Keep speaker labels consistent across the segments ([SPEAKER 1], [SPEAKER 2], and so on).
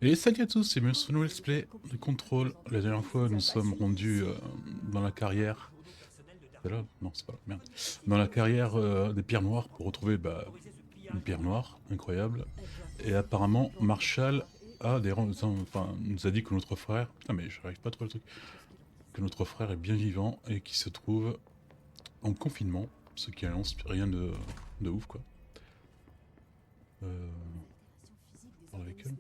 [SPEAKER 1] Et salut à tous, c'est Monsieur No Let's Play de Control. La dernière fois, nous sommes rendus dans la carrière. C'est là? Non, c'est pas là, merde. Dans la carrière des pierres noires pour retrouver une pierre noire, incroyable. Et apparemment, Marshall a enfin, nous a dit que notre frère. Putain, mais j'arrive pas à trouver le truc. Que notre frère est bien vivant et qu'il se trouve en confinement. Ce qui annonce rien de ouf, quoi. On parle avec elle.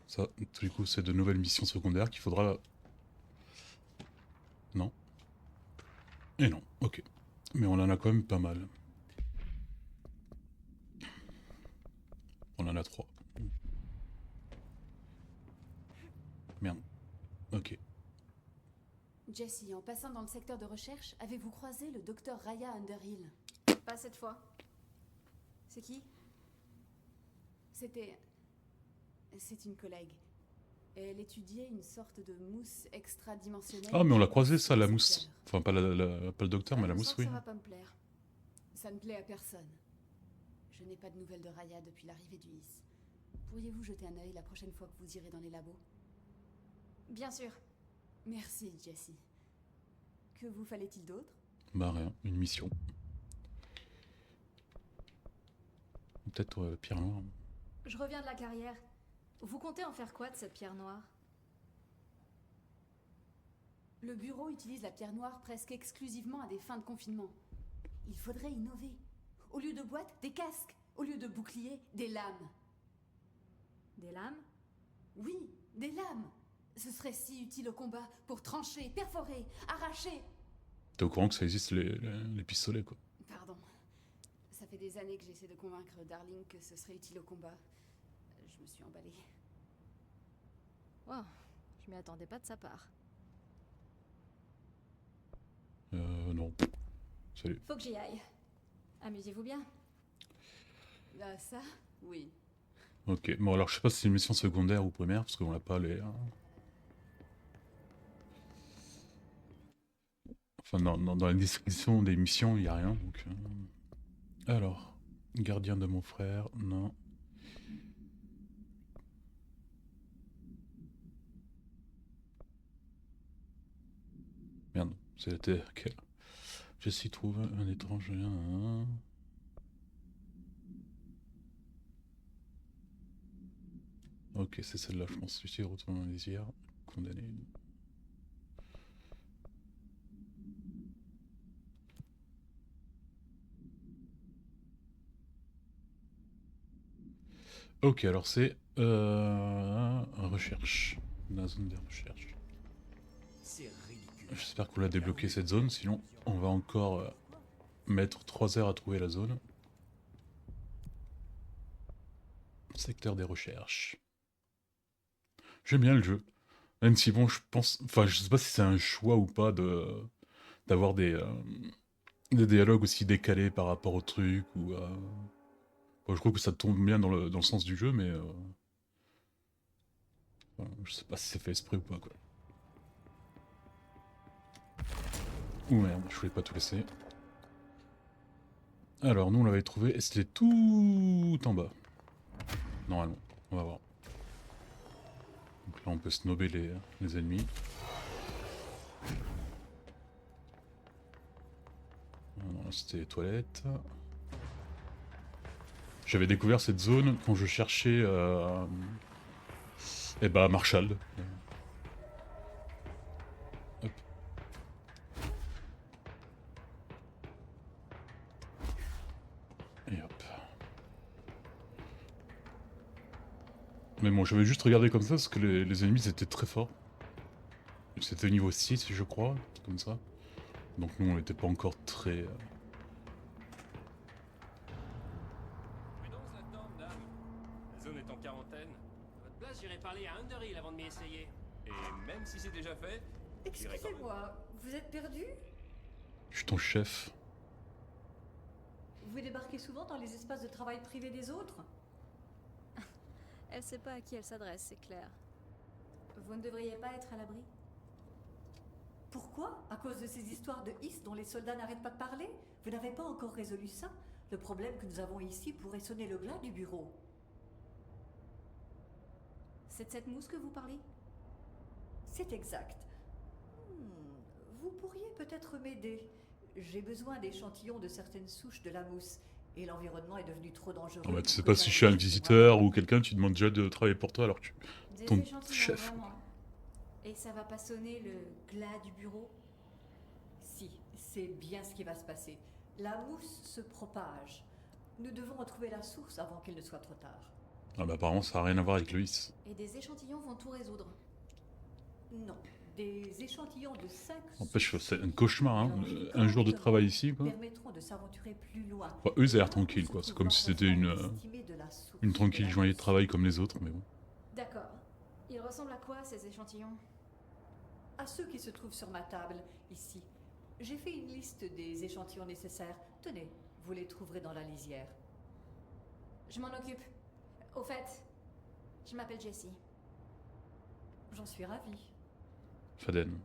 [SPEAKER 1] Ça, du coup, c'est de nouvelles missions secondaires qu'il faudra. Non. Et non, ok. Mais on en a quand même pas mal. On en a trois. Merde. Ok.
[SPEAKER 2] Jesse, en passant dans le secteur de recherche, avez-vous croisé le docteur Raya Underhill?
[SPEAKER 3] Pas cette fois. C'est qui?
[SPEAKER 2] C'est une collègue. Elle étudiait une sorte de mousse extra-dimensionnelle.
[SPEAKER 1] Ah, mais on l'a croisé,
[SPEAKER 2] sur
[SPEAKER 1] ça,
[SPEAKER 2] le
[SPEAKER 1] la
[SPEAKER 2] secteur.
[SPEAKER 1] mousse. Enfin, pas pas le docteur, mais la
[SPEAKER 3] Je
[SPEAKER 1] mousse,
[SPEAKER 3] sens que
[SPEAKER 1] oui.
[SPEAKER 3] ça va pas me plaire.
[SPEAKER 2] Ça ne plaît à personne. Je n'ai pas de nouvelles de Raya depuis l'arrivée du IS. Pourriez-vous jeter un œil la prochaine fois que vous irez dans les labos?
[SPEAKER 3] Bien sûr.
[SPEAKER 2] Merci, Jesse. Que vous fallait-il d'autre?
[SPEAKER 1] Bah, rien. Une mission. Peut-être pierre noire.
[SPEAKER 3] Je reviens de la carrière. Vous comptez en faire quoi de cette pierre noire?
[SPEAKER 2] Le bureau utilise la pierre noire presque exclusivement à des fins de confinement. Il faudrait innover. Au lieu de boîtes, des casques. Au lieu de boucliers, des lames.
[SPEAKER 3] Des lames?
[SPEAKER 2] Oui, des lames. Ce serait si utile au combat pour trancher, perforer, arracher.
[SPEAKER 1] T'es au courant que ça existe les pistolets, quoi.
[SPEAKER 2] Pardon. Ça fait des années que j'essaie de convaincre Darling que ce serait utile au combat. Je me suis emballée.
[SPEAKER 3] Wow, je m'y attendais pas de sa part.
[SPEAKER 1] Non. Salut.
[SPEAKER 3] Faut que j'y aille. Amusez-vous bien.
[SPEAKER 2] Là, ça, oui.
[SPEAKER 1] Ok. Bon, alors, je sais pas si c'est une mission secondaire ou primaire, parce qu'on l'a pas les. Enfin, dans la description des missions, il y a rien, donc. Alors. Gardien de mon frère, non. Merde, c'était quel? Jessie trouve un étrange lien. Ok, c'est celle-là, je pense. Suicide, retournement dans les airs. Condamné. Ok, alors c'est recherche. La zone des recherches. J'espère qu'on l'a débloqué cette zone, sinon on va encore mettre 3 heures à trouver la zone. Secteur des recherches. J'aime bien le jeu. Même si bon, je pense... Enfin, je sais pas si c'est un choix ou pas d'avoir des dialogues aussi décalés par rapport au truc ou... Bon, je trouve que ça tombe bien dans le sens du jeu, mais... Enfin, je sais pas si c'est fait exprès ou pas, quoi. Ouh merde, je voulais pas tout laisser. Alors, nous on l'avait trouvé, et c'était tout en bas. Normalement, on va voir. Donc là on peut snobber les ennemis. Non, là c'était les toilettes. J'avais découvert cette zone quand je cherchais... Eh bah Marshall. Hop. Et hop. Mais bon, j'avais juste regardé comme ça parce que les ennemis étaient très forts. C'était niveau 6, je crois, comme ça. Donc nous, on n'était pas encore très...
[SPEAKER 4] Prudence là-dedans, madame. La zone est en quarantaine. À votre place, j'irai parler à Underhill avant de m'y essayer. Et même si c'est déjà fait, j'irai quand même.
[SPEAKER 3] Excusez-moi, vous êtes perdu?
[SPEAKER 1] Je suis ton chef.
[SPEAKER 5] Vous débarquez souvent dans les espaces de travail privés des autres?
[SPEAKER 3] Elle sait pas à qui elle s'adresse, c'est clair.
[SPEAKER 5] Vous ne devriez pas être à l'abri. Pourquoi? À cause de ces histoires de hisse dont les soldats n'arrêtent pas de parler? Vous n'avez pas encore résolu ça? Le problème que nous avons ici pourrait sonner le glas du bureau.
[SPEAKER 3] C'est de cette mousse que vous parlez?
[SPEAKER 5] C'est exact. Vous pourriez peut-être m'aider. J'ai besoin d'échantillons de certaines souches de la mousse. Et l'environnement est devenu trop dangereux.
[SPEAKER 1] Ah bah, tu sais
[SPEAKER 5] pour
[SPEAKER 1] pas
[SPEAKER 5] que
[SPEAKER 1] si je suis un
[SPEAKER 5] j'arrive chez moi.
[SPEAKER 1] visiteur ou quelqu'un, tu demandes déjà de travailler pour toi alors que
[SPEAKER 3] Des
[SPEAKER 1] ton
[SPEAKER 3] échantillons,
[SPEAKER 1] chef.
[SPEAKER 3] vraiment. Et ça va pas sonner le glas du bureau?
[SPEAKER 5] Si, c'est bien ce qui va se passer. La mousse se propage. Nous devons retrouver la source avant qu'il ne soit trop tard.
[SPEAKER 1] Ah bah apparemment ça a rien à voir avec Loïs.
[SPEAKER 3] Et des échantillons vont tout résoudre.
[SPEAKER 5] Non, des échantillons de 5
[SPEAKER 1] N'empêche, c'est un cauchemar, hein. Un jour de travail ici, quoi.
[SPEAKER 5] permettront de s'aventurer plus loin.
[SPEAKER 1] Bah, eux, ils ont l'air tranquilles, quoi. C'est comme si c'était une tranquille journée de travail comme les autres, mais bon.
[SPEAKER 3] D'accord. Ils ressemblent à quoi, ces échantillons?
[SPEAKER 5] À ceux qui se trouvent sur ma table, ici. J'ai fait une liste des échantillons nécessaires. Tenez, vous les trouverez dans la lisière.
[SPEAKER 3] Je m'en occupe. Au fait, je m'appelle Jessie.
[SPEAKER 5] J'en suis ravie.
[SPEAKER 1] Faden.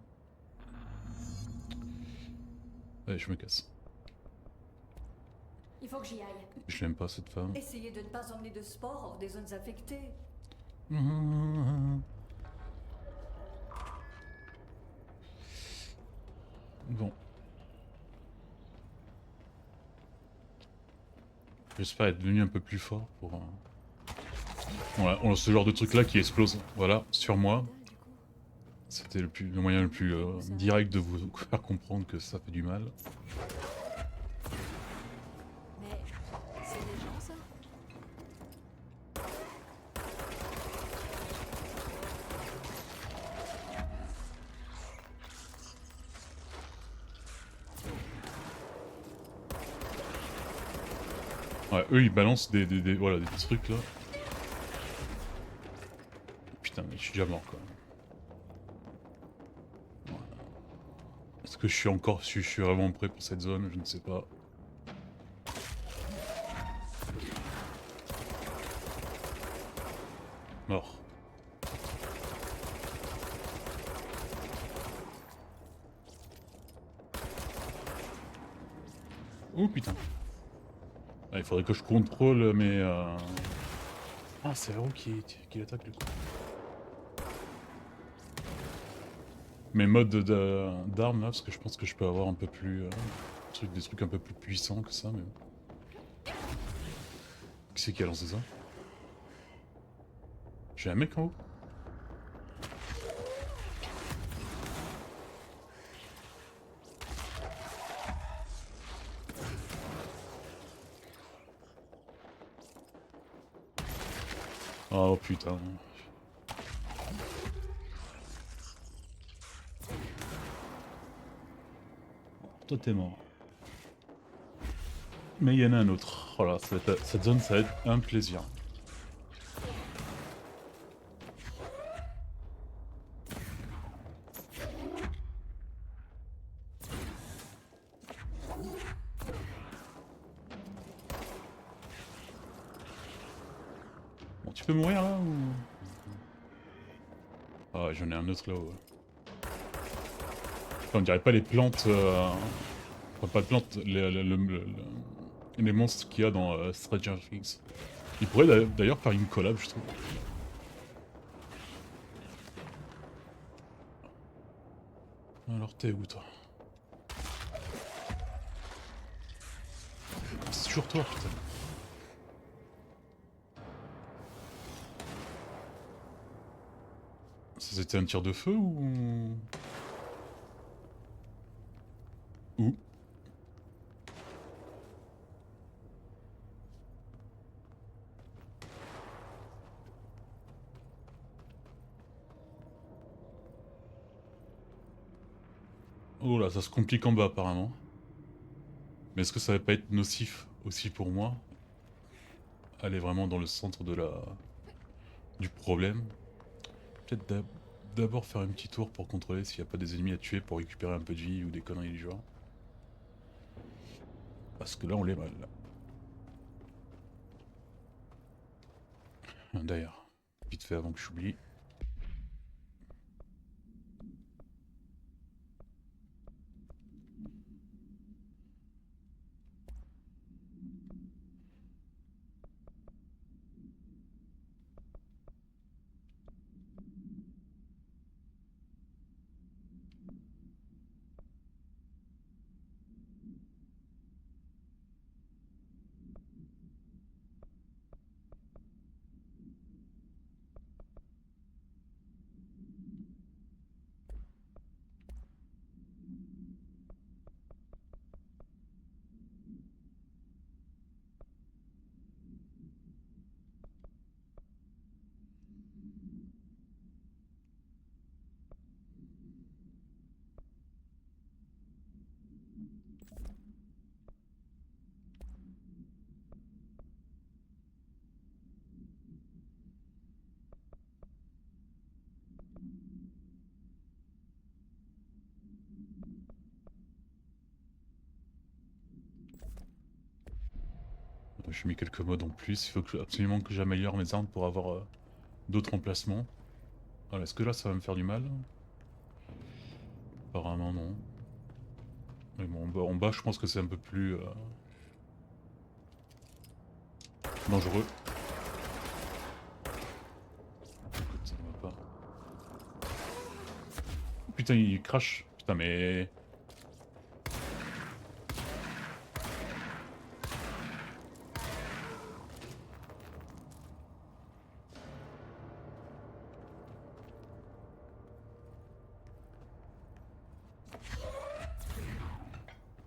[SPEAKER 1] Allez, je me casse.
[SPEAKER 3] Il faut que j'y aille.
[SPEAKER 1] Je l'aime pas, cette femme.
[SPEAKER 5] Essayez de ne pas emmener de spores hors des zones infectées.
[SPEAKER 1] Bon. J'espère être devenu un peu plus fort pour... Voilà, on a ce genre de truc là qui explose. Voilà, sur moi. C'était le moyen le plus direct de vous faire comprendre que ça fait du mal.
[SPEAKER 3] Mais c'est des gens, ça?
[SPEAKER 1] Ouais, eux ils balancent voilà, des petits trucs là. Putain, mais je suis déjà mort quoi. Voilà. Est-ce que je suis vraiment prêt pour cette zone? Je ne sais pas. Mort. Oh putain. Ah, il faudrait que je contrôle mes... Ah, c'est Hero qui attaque du coup. Mes modes d'armes là, parce que je pense que je peux avoir un peu plus... des trucs un peu plus puissants que ça, mais... Qui c'est qui a lancé ça? J'ai un mec en haut? Oh putain. Toi t'es mort. Mais il y en a un autre. Voilà, cette zone ça va être un plaisir. Bon, tu peux mourir là ou... Ah ouais, j'en ai un autre là-haut. Ouais. Enfin, on dirait pas les plantes... Enfin, pas de plantes, les monstres qu'il y a dans Stranger Things. Ils pourraient d'ailleurs faire une collab, je trouve. Alors t'es où toi? C'est toujours toi, putain. Ça c'était un tir de feu ou... Où? Oh là, ça se complique en bas apparemment. Mais est-ce que ça va pas être nocif aussi pour moi? Aller vraiment dans le centre de du problème. Peut-être d'abord faire un petit tour pour contrôler s'il n'y a pas des ennemis à tuer pour récupérer un peu de vie ou des conneries du genre. Parce que là on l'est mal. D'ailleurs, vite fait avant que j'oublie. J'ai mis quelques modes en plus. Il faut absolument que j'améliore mes armes pour avoir d'autres emplacements. Voilà, est-ce que là ça va me faire du mal? Apparemment non. Mais bon, en bas je pense que c'est un peu plus dangereux. Écoute, ça ne va pas. Putain, il crache. Putain, mais...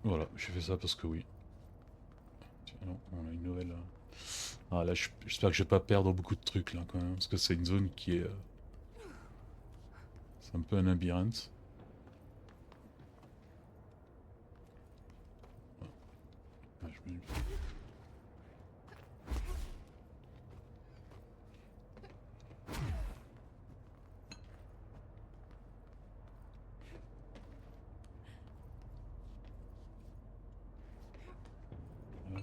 [SPEAKER 1] Voilà, j'ai fait ça parce que oui. Tiens, non, on a une nouvelle... Ah là, j'espère que je vais pas perdre beaucoup de trucs là quand même, parce que c'est une zone qui est... C'est un peu un labyrinthe. Ah, je me- Hop.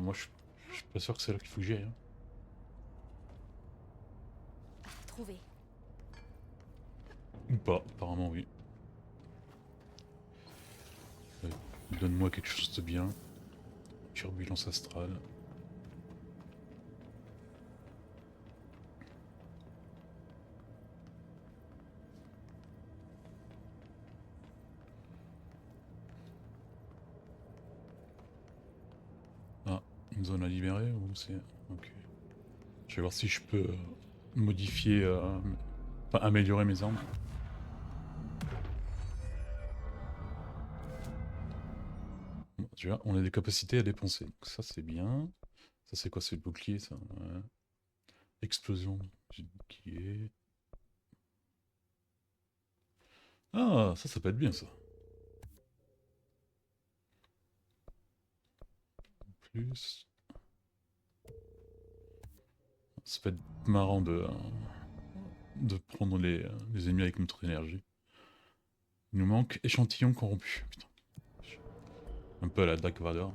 [SPEAKER 1] Moi je suis pas sûr que c'est là qu'il faut que j'y aille. Hein.
[SPEAKER 3] Trouvé.
[SPEAKER 1] Ou pas, apparemment oui. Donne-moi quelque chose de bien. Turbulence astrale. Ah, une zone à libérer ou c'est... Ok. Je vais voir si je peux modifier... Enfin, améliorer mes armes. Bon, tu vois, on a des capacités à dépenser. Donc ça c'est bien. Ça c'est quoi? C'est le bouclier ça? Ouais. Explosion du bouclier. Ah, ça peut être bien ça. Plus. Ça peut être marrant de prendre les ennemis avec notre énergie. Il nous manque échantillon corrompu. Putain. Un peu à la Dark Vador.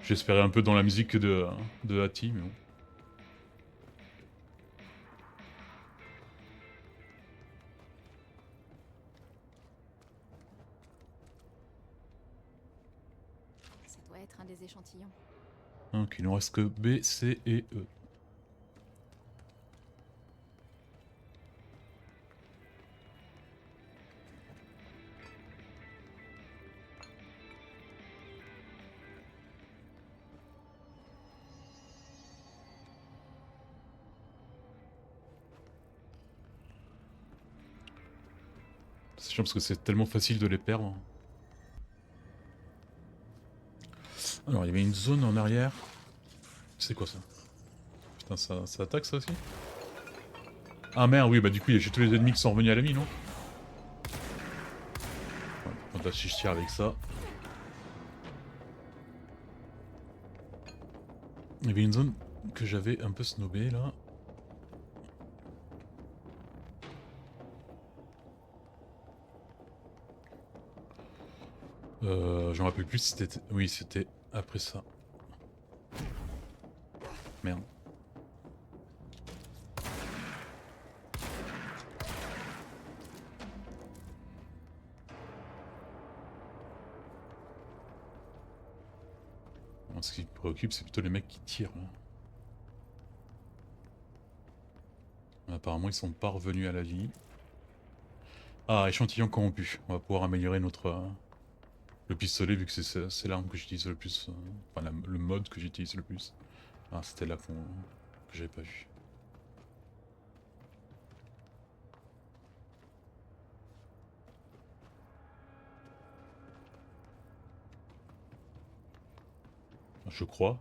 [SPEAKER 1] J'espérais un peu dans la musique de Hati, mais bon.
[SPEAKER 3] Ça doit être un des échantillons.
[SPEAKER 1] Donc il nous reste que B, C et E. C'est chiant parce que c'est tellement facile de les perdre. Alors il y avait une zone en arrière. C'est quoi ça? Putain, ça attaque ça aussi? Ah merde, oui, bah du coup j'ai tous les ennemis qui sont revenus à la mine, non? Ouais, on va si je tire avec ça. Il y avait une zone que j'avais un peu snobée là. Je me rappelle plus si c'était... Oui, c'était après ça. Merde. Alors, ce qui me préoccupe, c'est plutôt les mecs qui tirent. Là. Apparemment, ils sont pas revenus à la vie. Ah, échantillon corrompu. On va pouvoir améliorer notre... le pistolet, vu que c'est l'arme que j'utilise le plus. Enfin, le mode que j'utilise le plus. Ah, c'était là que j'avais pas vu. Je crois.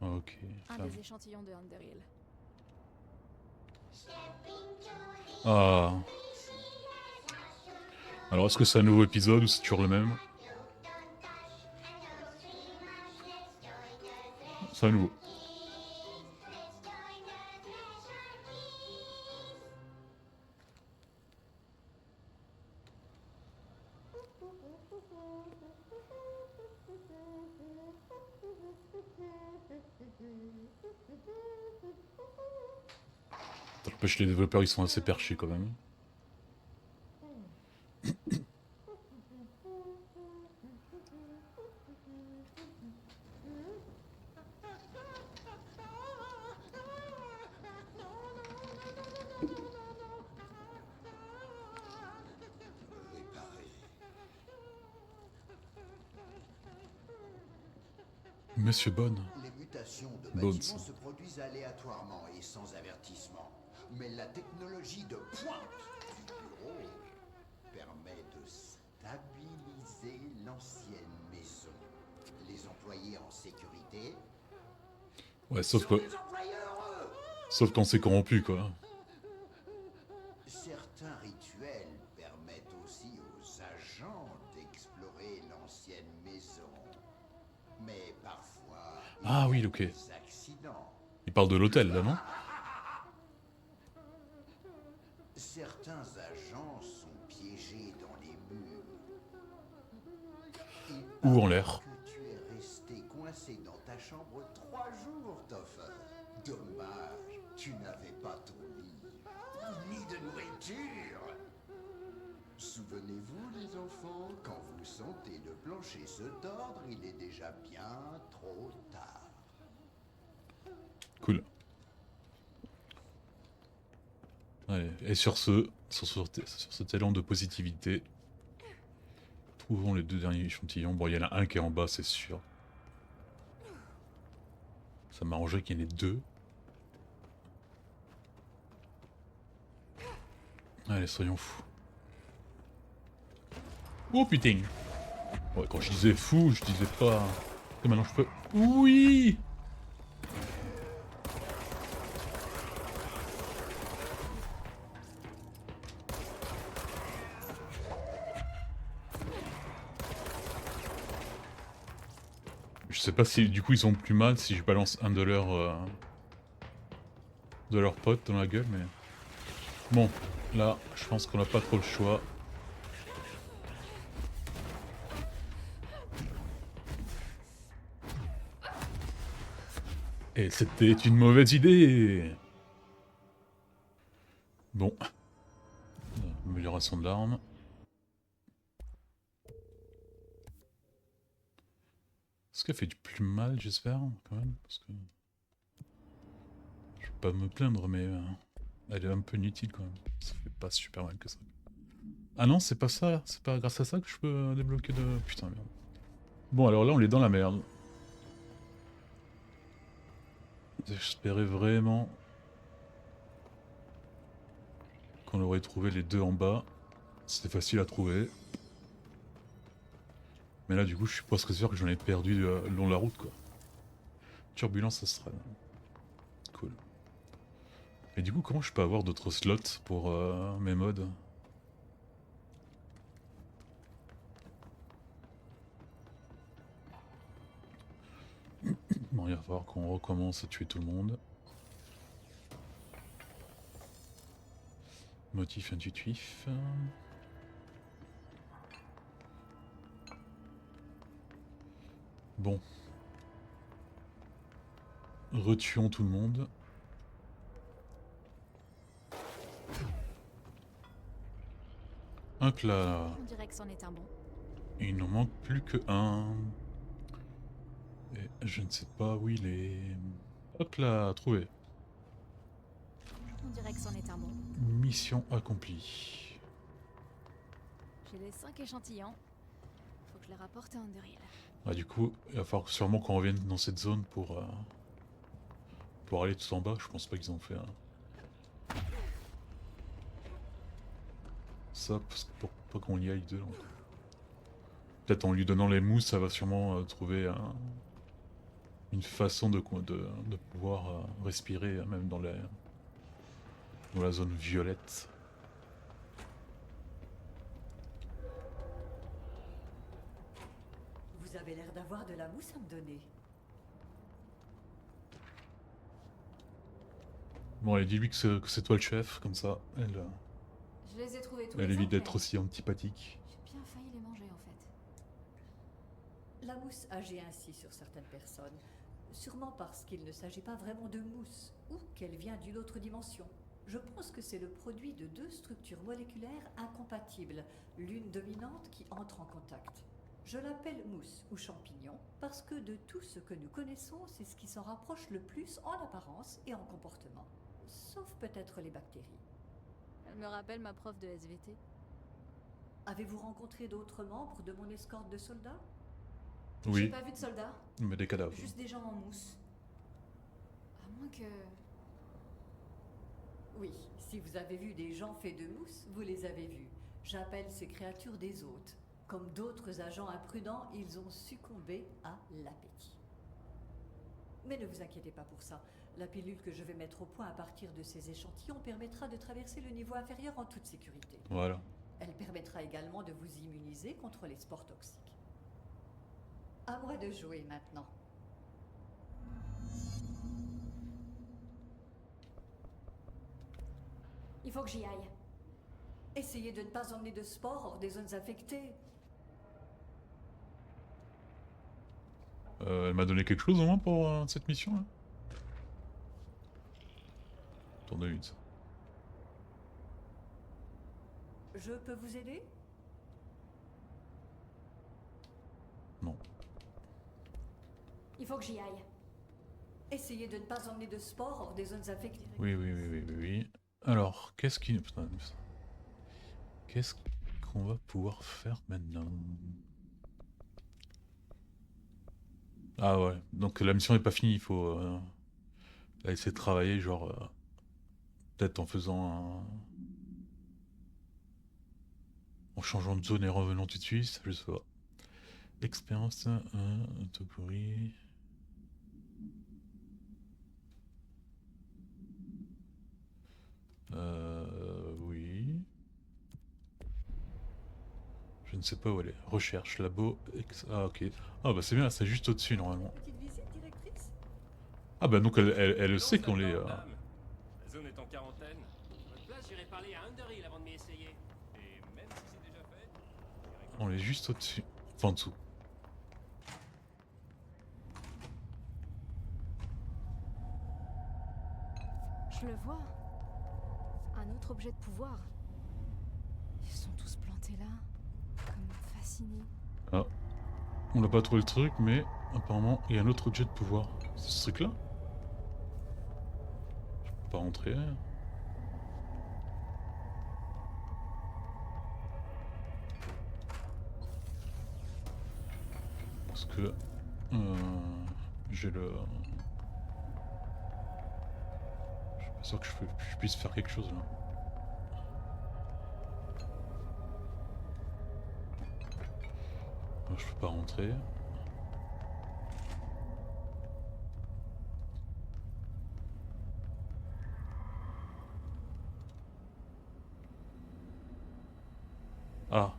[SPEAKER 1] Ok.
[SPEAKER 3] Un
[SPEAKER 1] Ah,
[SPEAKER 3] des échantillons de Underhill.
[SPEAKER 1] Ah. Alors est-ce que c'est un nouveau épisode ou c'est toujours le même? C'est un nouveau. N'empêche, les développeurs ils sont assez perchés quand même. Monsieur Bonne.
[SPEAKER 6] Les mutations de
[SPEAKER 1] Bones.
[SPEAKER 6] bâtiments se produisent aléatoirement et sans avertissement. Mais la technologie de pointe du bureau permet de stabiliser l'ancienne maison. Les employés en sécurité.
[SPEAKER 1] Ouais, sauf
[SPEAKER 6] sont
[SPEAKER 1] que...
[SPEAKER 6] des employés heureux.
[SPEAKER 1] Sauf quand c'est corrompu, quoi.
[SPEAKER 6] Certains rituels permettent aussi aux agents d'explorer l'ancienne maison. Mais parfois,
[SPEAKER 1] Ah oui,
[SPEAKER 6] il y a
[SPEAKER 1] ok.
[SPEAKER 6] des accidents.
[SPEAKER 1] Il parle de l'hôtel, là, non?
[SPEAKER 6] Certains agents sont piégés dans les murs. Il
[SPEAKER 1] Ou en
[SPEAKER 6] paraît
[SPEAKER 1] l'air.
[SPEAKER 6] que tu es resté coincé dans ta chambre 3 jours, Toffer. Dommage, tu n'avais pas ton lit, ni de nourriture. Souvenez-vous, les enfants, quand vous sentez le plancher se tordre, il est déjà bien trop tard.
[SPEAKER 1] Cool. Allez, et sur cet élan de positivité, trouvons les deux derniers échantillons. Bon, il y en a un qui est en bas, c'est sûr. Ça m'arrangerait qu'il y en ait deux. Allez, soyons fous. Oh putain! Ouais, quand je disais fou, je disais pas... Et maintenant je peux... Oui! Je sais pas si du coup ils ont plus mal si je balance un de leurs potes dans la gueule, mais... Bon, là, je pense qu'on n'a pas trop le choix. Et c'était une mauvaise idée. Bon. Amélioration de l'arme. Est-ce qu'elle fait du plus mal, j'espère, quand même, parce que... Je vais pas me plaindre, mais... elle est un peu inutile, quand même. Ça fait pas super mal que ça. Ah non, c'est pas ça, c'est pas grâce à ça que je peux débloquer de... Putain, merde. Bon, alors là, on est dans la merde. J'espérais vraiment... qu'on aurait trouvé les deux en bas. C'était facile à trouver. Mais là, du coup, je suis presque sûr que j'en ai perdu le long de la route, quoi. Turbulence astrale. Cool. Et du coup, comment je peux avoir d'autres slots pour mes mods? Bon, il va falloir qu'on recommence à tuer tout le monde. Motif intuitif. Bon. Retuons tout le monde. Hop là.
[SPEAKER 3] On dirait que c'en est un bon.
[SPEAKER 1] Il n'en manque plus que un. Et je ne sais pas où il est. Hop là, trouvé.
[SPEAKER 3] On dirait que c'en est un bon.
[SPEAKER 1] Mission accomplie.
[SPEAKER 3] J'ai les 5 échantillons. Faut que je les rapporte à Underhill.
[SPEAKER 1] Ah, du coup, il va falloir sûrement qu'on revienne dans cette zone pour aller tout en bas. Je pense pas qu'ils ont fait un... ça, parce que pour pas qu'on y aille dedans. Peut-être en lui donnant les mousses, ça va sûrement trouver une façon de pouvoir respirer, même dans la zone violette.
[SPEAKER 5] Vous avez l'air d'avoir de la mousse à me donner.
[SPEAKER 1] Bon, allez, dis-lui que c'est toi le chef, comme ça,
[SPEAKER 3] Je les ai trouvés tous
[SPEAKER 1] elle
[SPEAKER 3] les
[SPEAKER 1] évite
[SPEAKER 3] ans,
[SPEAKER 1] d'être
[SPEAKER 3] mais
[SPEAKER 1] aussi antipathique.
[SPEAKER 3] j'ai bien failli les manger en fait.
[SPEAKER 5] La mousse agit ainsi sur certaines personnes, sûrement parce qu'il ne s'agit pas vraiment de mousse, ou qu'elle vient d'une autre dimension. Je pense que c'est le produit de deux structures moléculaires incompatibles, l'une dominante qui entre en contact. Je l'appelle mousse ou champignon parce que de tout ce que nous connaissons, c'est ce qui s'en rapproche le plus en apparence et en comportement. Sauf peut-être les bactéries.
[SPEAKER 3] Elle me rappelle ma prof de SVT.
[SPEAKER 5] Avez-vous rencontré d'autres membres de mon escorte de soldats?
[SPEAKER 3] J'ai
[SPEAKER 1] Oui,
[SPEAKER 3] pas vu de soldats,
[SPEAKER 1] mais des cadavres.
[SPEAKER 3] juste des gens en mousse. À moins que...
[SPEAKER 5] Oui, si vous avez vu des gens faits de mousse, vous les avez vus. J'appelle ces créatures des hôtes. Comme d'autres agents imprudents, ils ont succombé à l'appétit. Mais ne vous inquiétez pas pour ça. La pilule que je vais mettre au point à partir de ces échantillons permettra de traverser le niveau inférieur en toute sécurité.
[SPEAKER 1] Voilà.
[SPEAKER 5] Elle permettra également de vous immuniser contre les spores toxiques. À moi de jouer maintenant.
[SPEAKER 3] Il faut que j'y aille.
[SPEAKER 5] Essayez de ne pas emmener de spores hors des zones infectées.
[SPEAKER 1] Elle m'a donné quelque chose au moins pour cette mission là. Tournevis.
[SPEAKER 5] Je peux vous aider?
[SPEAKER 1] Non.
[SPEAKER 3] Il faut que j'y aille.
[SPEAKER 5] Essayez de ne pas emmener de spores hors des zones infectées.
[SPEAKER 1] Oui. Alors, qu'est-ce qu'on va pouvoir faire maintenant? Ah ouais, donc la mission n'est pas finie, il faut essayer de travailler, genre, peut-être en faisant en changeant de zone et revenant tout de suite, je sais pas. Expérience, Topori. Oui. Je ne sais pas où elle est. Recherche, labo, ah ok. Ah bah c'est bien, c'est juste au-dessus normalement.
[SPEAKER 5] Petite visite, directrice?
[SPEAKER 1] Ah bah donc elle sait qu'on les...
[SPEAKER 4] La zone est en quarantaine. À votre place, j'irai parler à Underhill avant de m'y essayer. Et même si c'est déjà fait,
[SPEAKER 1] on est juste au-dessus. Enfin en dessous.
[SPEAKER 3] Je le vois. Un autre objet de pouvoir. Ils sont tous plantés là, comme fascinés.
[SPEAKER 1] Ah. On n'a pas trouvé le truc, mais apparemment il y a un autre objet de pouvoir. C'est ce truc là? Je peux pas rentrer. Parce que j'ai le... Je suis pas sûr que je puisse faire quelque chose là. Je peux pas rentrer. Ah.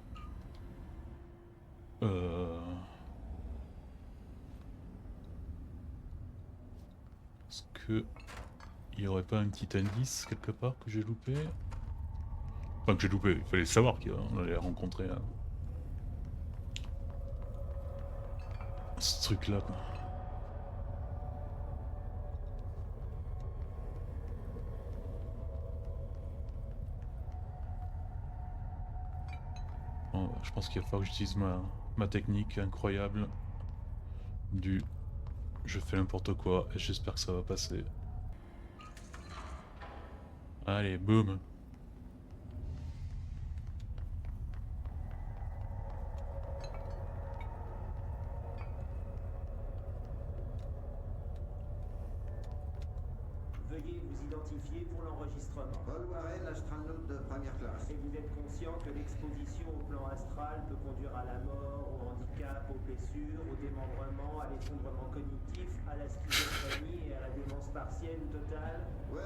[SPEAKER 1] Est-ce que il y aurait pas un petit indice quelque part que j'ai loupé? Enfin que j'ai loupé, il fallait savoir qu'on allait rencontrer ce truc là quoi. Bon, je pense qu'il va falloir que j'utilise ma technique incroyable du je fais n'importe quoi et j'espère que ça va passer. Allez, boum.
[SPEAKER 7] Veuillez vous identifier pour l'enregistrement.
[SPEAKER 6] Paul Warren, astronaute de première classe.
[SPEAKER 7] Et vous êtes conscient que l'exposition au plan astral peut conduire à la mort, au handicap, aux blessures, au démembrement, à l'effondrement cognitif, à la schizophrénie et à la démence partielle ou totale?
[SPEAKER 6] Ouais,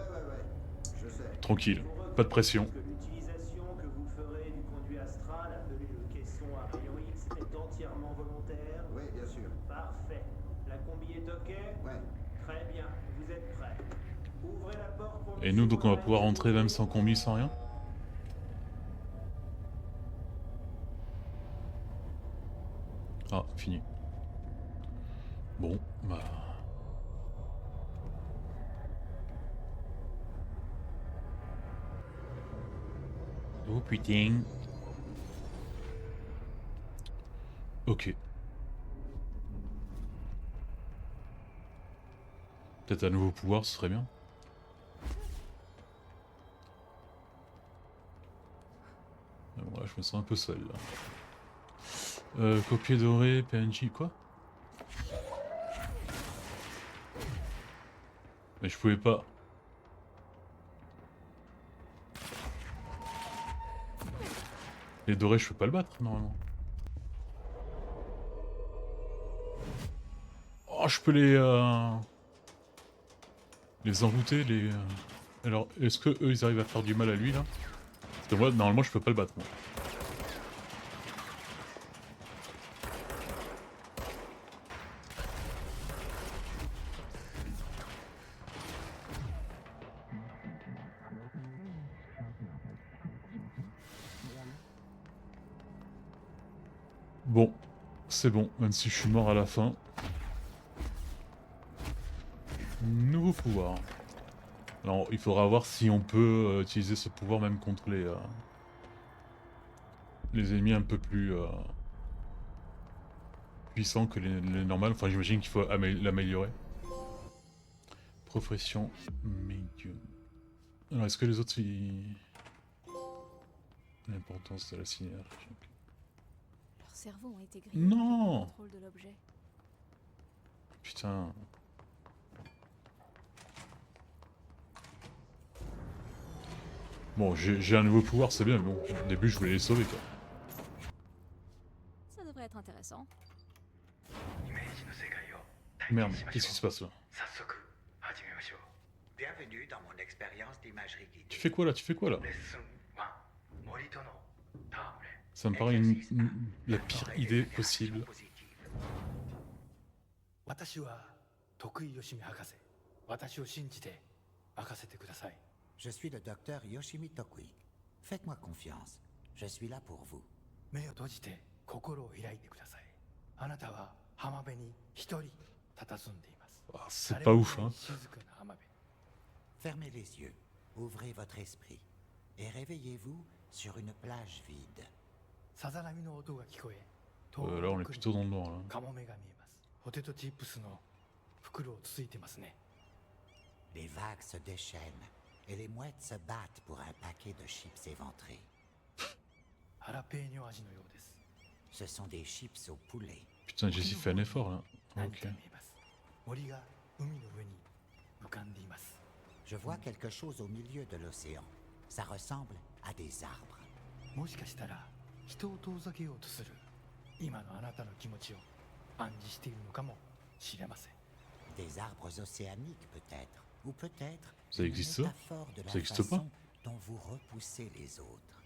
[SPEAKER 6] je sais.
[SPEAKER 1] Tranquille, pas de pression.
[SPEAKER 7] Que l'utilisation que vous ferez du conduit astral, appelé le caisson à rayon X, est entièrement retirement volontaire?
[SPEAKER 6] Oui, bien sûr.
[SPEAKER 7] Parfait. La combi est OK?
[SPEAKER 6] Ouais.
[SPEAKER 7] Très bien, vous êtes prêts. Ouvrez la porte pour
[SPEAKER 1] Et nous, donc on va
[SPEAKER 7] Monsieur
[SPEAKER 1] pouvoir
[SPEAKER 7] Morel.
[SPEAKER 1] rentrer même sans combi, sans rien. Ah, fini. Bon, bah... Oh putain. Ok. Peut-être un nouveau pouvoir, ce serait bien. Mais bon, là, je me sens un peu seul, là. Copier doré, PNJ, quoi? Mais je pouvais pas... Les dorés, je peux pas le battre, normalement. Oh, je peux les envoûter, les... Alors, est-ce que eux, ils arrivent à faire du mal à lui, là? Parce que moi, normalement, je peux pas le battre, moi. Bon, c'est bon, même si je suis mort à la fin. Nouveau pouvoir. Alors, il faudra voir si on peut utiliser ce pouvoir même contre les ennemis un peu plus puissants que les normales. Enfin, j'imagine qu'il faut l'améliorer. Profession médium. Alors, est-ce que les autres, l'importance de la synergie.
[SPEAKER 3] Leurs cerveaux ont été grillés
[SPEAKER 1] Non
[SPEAKER 3] par le contrôle de l'objet.
[SPEAKER 1] Putain. Bon, j'ai un nouveau pouvoir, c'est bien, mais bon, au début, je voulais les sauver, quoi.
[SPEAKER 3] Ça devrait être intéressant.
[SPEAKER 1] Merde, qu'est-ce qui se passe, là?
[SPEAKER 6] Bienvenue dans mon expérience d'imagerie guidée.
[SPEAKER 1] Tu fais quoi, là? Tu fais quoi, là? Ça me paraît la pire idée possible.
[SPEAKER 6] Je suis le docteur Yoshimi Tokui. Faites-moi confiance. Je suis là pour vous.
[SPEAKER 1] Ah, c'est pas ouf, hein.
[SPEAKER 6] Fermez les yeux, ouvrez votre esprit et réveillez-vous sur une plage vide.
[SPEAKER 1] Là, on est plutôt dans le noir, là.
[SPEAKER 6] Les vagues se déchaînent et les mouettes se battent pour un paquet de chips éventrés. Ce sont des chips au poulet.
[SPEAKER 1] Putain, Jessie fait un effort, là. Ok.
[SPEAKER 6] Je vois quelque chose au milieu de l'océan. Ça ressemble à des arbres. Des arbres océaniques peut-être. Ou peut-être
[SPEAKER 1] Ça
[SPEAKER 6] une
[SPEAKER 1] existe, ça?
[SPEAKER 6] métaphore de la
[SPEAKER 1] Ça existe pas?
[SPEAKER 6] façon dont vous repoussez les autres.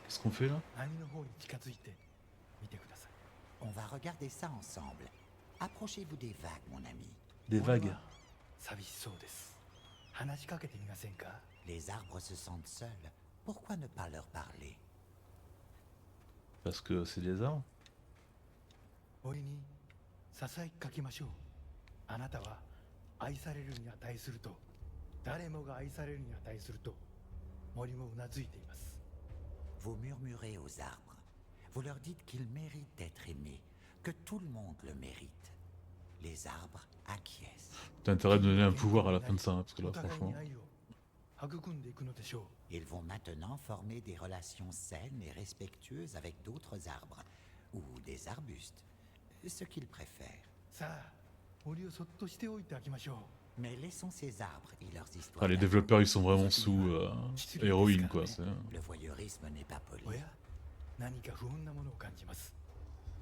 [SPEAKER 1] Qu'est-ce qu'on fait, là?
[SPEAKER 6] On va regarder ça ensemble. Approchez-vous des vagues, mon ami.
[SPEAKER 1] Des vagues.
[SPEAKER 6] Les arbres se sentent seuls. Pourquoi ne pas leur parler?
[SPEAKER 1] Parce que c'est des arbres.
[SPEAKER 6] Vous murmurez aux arbres. Vous leur dites qu'ils méritent d'être aimés, que tout le monde le mérite. Les arbres acquiescent.
[SPEAKER 1] T'as intérêt de donner un pouvoir à la fin de ça, hein, parce que là, franchement...
[SPEAKER 6] Ils vont maintenant former des relations saines et respectueuses avec d'autres arbres, ou des arbustes, ce qu'ils préfèrent. Mais laissons ces arbres et leurs histoires.
[SPEAKER 1] Ah, les développeurs, ils sont vraiment sous héroïne, quoi.
[SPEAKER 6] Le voyeurisme n'est pas poli.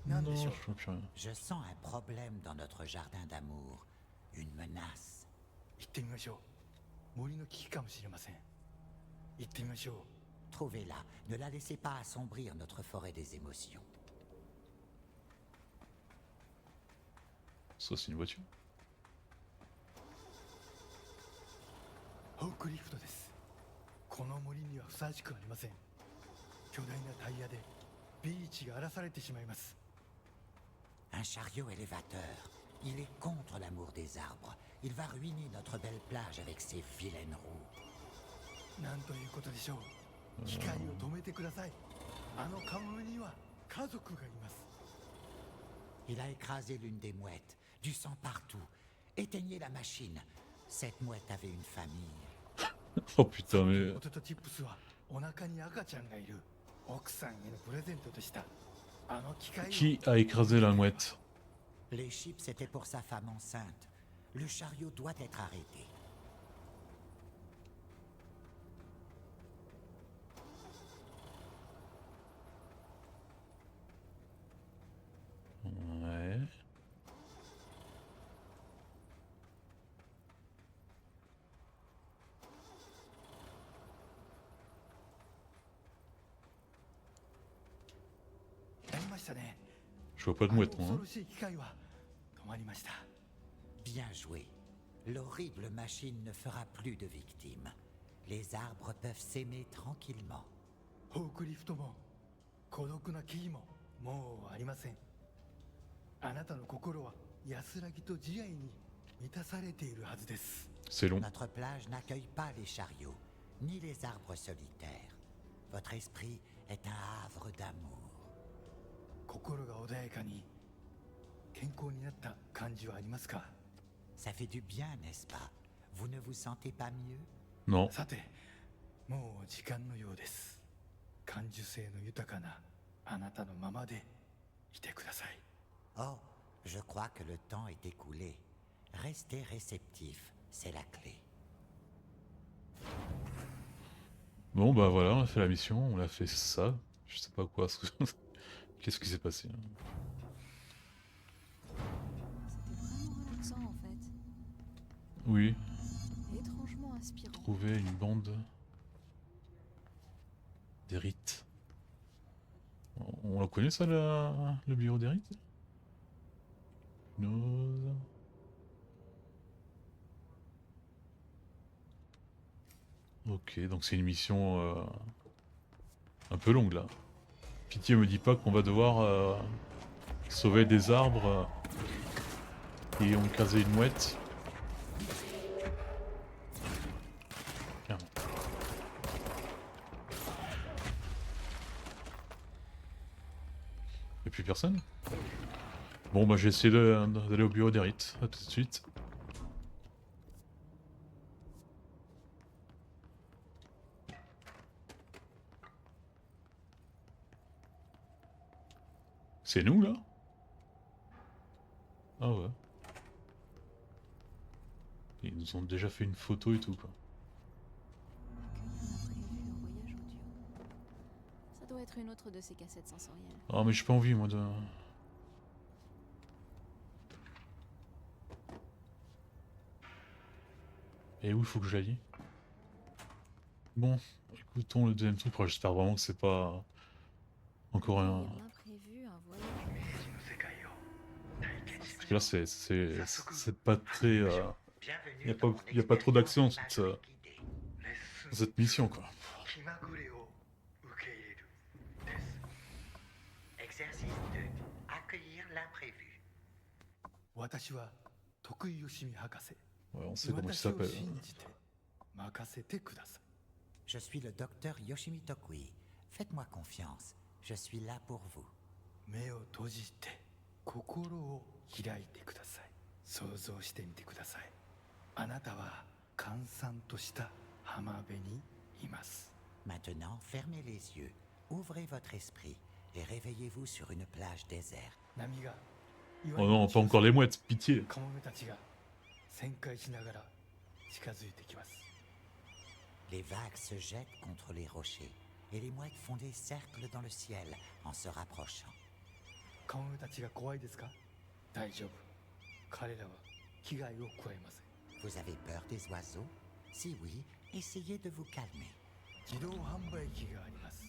[SPEAKER 1] Non, je vois plus rien.
[SPEAKER 6] Je sens un problème dans notre jardin d'amour. Une menace.
[SPEAKER 8] trouvez-la. Ne la laissez pas assombrir notre forêt des émotions.
[SPEAKER 1] Ça, c'est une voiture.
[SPEAKER 9] ホークリフトです。この森にはふさわしくありません。巨大なタイヤでビーチが荒らされてしまいます。
[SPEAKER 8] Un chariot élévateur. Il est contre l'amour des arbres. Il va ruiner notre belle plage avec ses vilaines roues.
[SPEAKER 9] なんということでしょう。機械を止めてください。あのカモメには家族がいます。
[SPEAKER 8] Il a écrasé l'une des mouettes. Du sang partout. Éteignez la machine. Cette mouette avait une famille.
[SPEAKER 1] Oh putain, mais...
[SPEAKER 9] ポテトチップスはお腹に赤ちゃんがいる。奥さんへのプレゼントでした。あの機械を
[SPEAKER 1] Qui a écrasé la mouette?
[SPEAKER 8] Les chips étaient pour sa femme enceinte. Le chariot doit être arrêté.
[SPEAKER 1] Ouais. Je vois pas de mouette, moi. Hein.
[SPEAKER 9] 恐ろしい機械は止まりました。
[SPEAKER 8] Bien joué. L'horrible machine ne fera plus de victimes. Les arbres peuvent s'aimer tranquillement.
[SPEAKER 9] フォークリフトも孤独な木々ももうありません。あなたの心は安らぎと慈愛に満たされているはずです。
[SPEAKER 1] C'est long.
[SPEAKER 8] Notre plage n'accueille pas les chariots, ni les arbres solitaires. Votre esprit est un havre d'amour.
[SPEAKER 9] 心が穏やかに健康になった感じはありますか？
[SPEAKER 8] Ça fait du bien, n'est-ce pas? Vous ne vous sentez pas mieux?
[SPEAKER 1] Non.
[SPEAKER 9] さて、もう時間のようです。感受性の豊かなあなたのままでいてください。
[SPEAKER 8] Oh, je crois que le temps est écoulé. Restez réceptif, c'est la clé.
[SPEAKER 1] Bon, bah voilà, on a fait la mission, on a fait ça. Je sais pas quoi. Qu'est-ce qui s'est passé?
[SPEAKER 3] C'était vraiment relaxant en fait.
[SPEAKER 1] Oui,
[SPEAKER 3] Et étrangement inspirant.
[SPEAKER 1] trouver une bande des rites. On la connaît ça, le bureau des rites? Hypnose. Ok, donc c'est une mission un peu longue là. Pitié me dit pas qu'on va devoir sauver des arbres qui ont écrasé une mouette. Carrément. Y'a plus personne? Bon bah j'ai essayé d'aller au bureau des rites, à tout de suite. C'est nous là? Ah ouais. Ils nous ont déjà fait une photo et tout quoi.
[SPEAKER 3] Accueillir l'imprévu, un voyage audio. Ça doit être une autre de ces cassettes sensorielles.
[SPEAKER 1] Ah mais j'ai pas envie moi de... Et où il faut que j'aille? Bon, écoutons le deuxième truc, j'espère vraiment que c'est pas encore un...
[SPEAKER 3] L'imprévu, un voyage audio.
[SPEAKER 1] Parce que là c'est pas très... y a pas trop d'action dans cette mission quoi.
[SPEAKER 8] Exercice 2. Accueillir l'imprévu.
[SPEAKER 9] 私は徳井義美博士。
[SPEAKER 1] Ouais, on sait comment il
[SPEAKER 9] 私を
[SPEAKER 1] s'appelle.
[SPEAKER 9] 信じて任せてください。
[SPEAKER 8] Je suis le docteur Yoshimi Tokui. Faites-moi confiance. Je suis là pour vous.
[SPEAKER 9] 目を閉じて心を開いてください。想像してみてください。あなたは閑散とした浜辺にいます。
[SPEAKER 8] Maintenant, fermez les yeux. Ouvrez votre esprit et réveillez-vous sur une plage déserte.
[SPEAKER 9] 波が
[SPEAKER 1] Oh non, pas encore les mouettes, pitié.
[SPEAKER 9] カモメたちが旋回しながら近づいてきます。
[SPEAKER 8] Les vagues se jettent contre les rochers et les mouettes font des cercles dans le ciel en se rapprochant.
[SPEAKER 9] カモメたちが怖いですか？大丈夫。彼らは危害を加えません。
[SPEAKER 8] Vous avez peur des oiseaux? Si oui, essayez de vous calmer.
[SPEAKER 9] 自動販売機があります。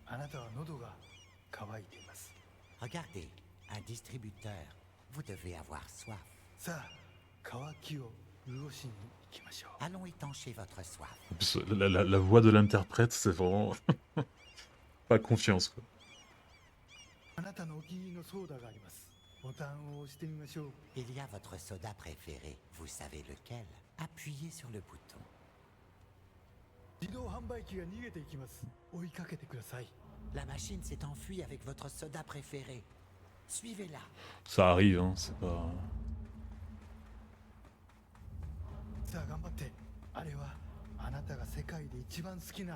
[SPEAKER 9] あなたは喉が渇いています。
[SPEAKER 8] Regardez, un distributeur. Vous devez avoir soif.
[SPEAKER 9] さあ、渇きを潤しに行きましょう。
[SPEAKER 8] Allons étancher votre soif.
[SPEAKER 1] En plus, la voix de l'interprète, c'est vraiment pas confiance quoi.
[SPEAKER 9] あなたのお気に入りのソーダがあります。ボタンを押してみましょう。
[SPEAKER 8] Il y a votre soda préféré. Vous savez lequel? Appuyez sur le bouton.
[SPEAKER 9] 自動販売機が逃げていきます。追いかけてください。
[SPEAKER 8] La machine s'est enfuie avec votre soda préféré. Suivez-la.
[SPEAKER 1] Ça arrive, hein, c'est pas.
[SPEAKER 9] さあ頑張って。あれはあなたが世界で一番好きな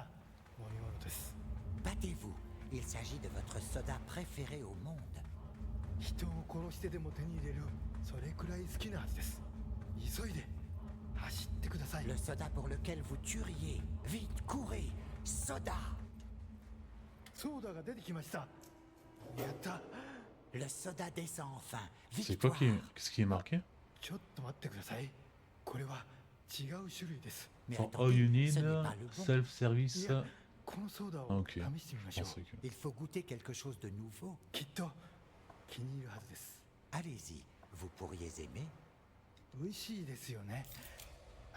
[SPEAKER 9] 飲み物です。
[SPEAKER 8] Battez-vous. Il s'agit de votre soda préféré au monde.
[SPEAKER 9] 人を殺してでも手に入れる、それくらい好きなはずです。急いで走ってください。
[SPEAKER 8] Le soda pour lequel vous tueriez. Vite, courez. Soda.
[SPEAKER 9] ソーダが出てきました。やった。
[SPEAKER 8] Le soda descend enfin.
[SPEAKER 1] C'est quoi
[SPEAKER 8] Victoire.
[SPEAKER 1] qu'est-ce qui est marqué?
[SPEAKER 9] ちょっと待ってください。これは違う種類です。
[SPEAKER 8] Mais
[SPEAKER 1] For
[SPEAKER 8] attendez,
[SPEAKER 1] all you
[SPEAKER 8] ce
[SPEAKER 1] need,
[SPEAKER 8] n'est pas le bon.
[SPEAKER 1] self-service.
[SPEAKER 9] いや、このソーダを
[SPEAKER 1] Ok.
[SPEAKER 9] 試してみま
[SPEAKER 1] Je
[SPEAKER 9] しょう。
[SPEAKER 1] pensais que-
[SPEAKER 8] Il faut goûter quelque chose de nouveau.
[SPEAKER 9] きっと気に入るはずです。
[SPEAKER 8] Allez-y. Vous pourriez aimer.
[SPEAKER 9] 美味しいですよね。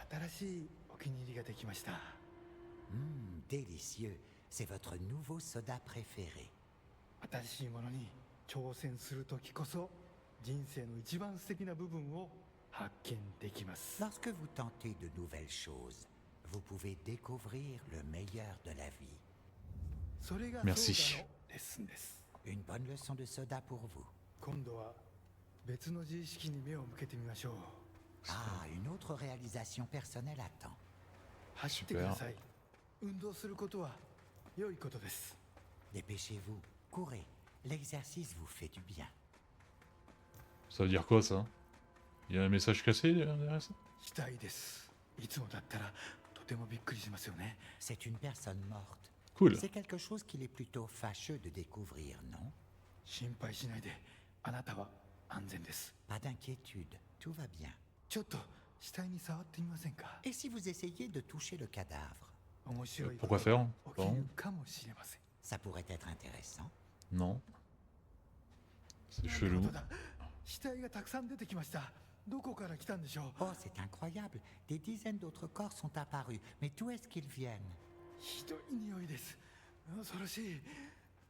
[SPEAKER 9] 新しいお気に入りができました。
[SPEAKER 8] Délicieux. C'est votre nouveau soda préféré.
[SPEAKER 9] 新しいものに挑戦するときこそ人生の一番素敵な部分を発見できます。
[SPEAKER 8] Lorsque vous tentez de nouvelles choses, vous pouvez découvrir le meilleur de la vie.
[SPEAKER 9] それが
[SPEAKER 1] Merci.
[SPEAKER 9] ソーダのレッスンです。
[SPEAKER 8] Une bonne leçon de soda pour vous.
[SPEAKER 9] 今度は別の自意識に目を向けてみましょう。
[SPEAKER 8] Ah, une autre réalisation personnelle attend.
[SPEAKER 9] 走ってください。運動することは良いことです。
[SPEAKER 8] Dépêchez-vous. Courez. L'exercice vous fait du bien.
[SPEAKER 1] Ça veut dire quoi ça? Il y a un message cassé derrière ça?
[SPEAKER 9] 死体です。いつもだったらとてもびっくりしますよね。
[SPEAKER 8] C'est une personne morte.
[SPEAKER 1] Cool.
[SPEAKER 8] C'est quelque chose qu'il est plutôt fâcheux de découvrir, non?
[SPEAKER 9] 心配しないで。あなたは安全です。
[SPEAKER 8] Pas d'inquiétude. Tout va bien.
[SPEAKER 9] ちょっと死体に触ってみませんか？
[SPEAKER 8] Et si vous essayez de toucher le cadavre?
[SPEAKER 9] 面白い
[SPEAKER 1] Pourquoi
[SPEAKER 9] こと
[SPEAKER 1] faire?
[SPEAKER 9] が起き
[SPEAKER 1] Pardon?
[SPEAKER 9] るかもしれません。
[SPEAKER 8] Ça pourrait être intéressant.
[SPEAKER 1] Non. C'est
[SPEAKER 9] なん
[SPEAKER 1] chelou.
[SPEAKER 9] てことだ。死体がたくさん出てきました。どこから来たんでしょう？
[SPEAKER 8] Oh, c'est incroyable. Des dizaines d'autres corps sont apparus. Mais d'où est-ce qu'ils viennent?
[SPEAKER 9] ひどい匂いです。恐ろしい。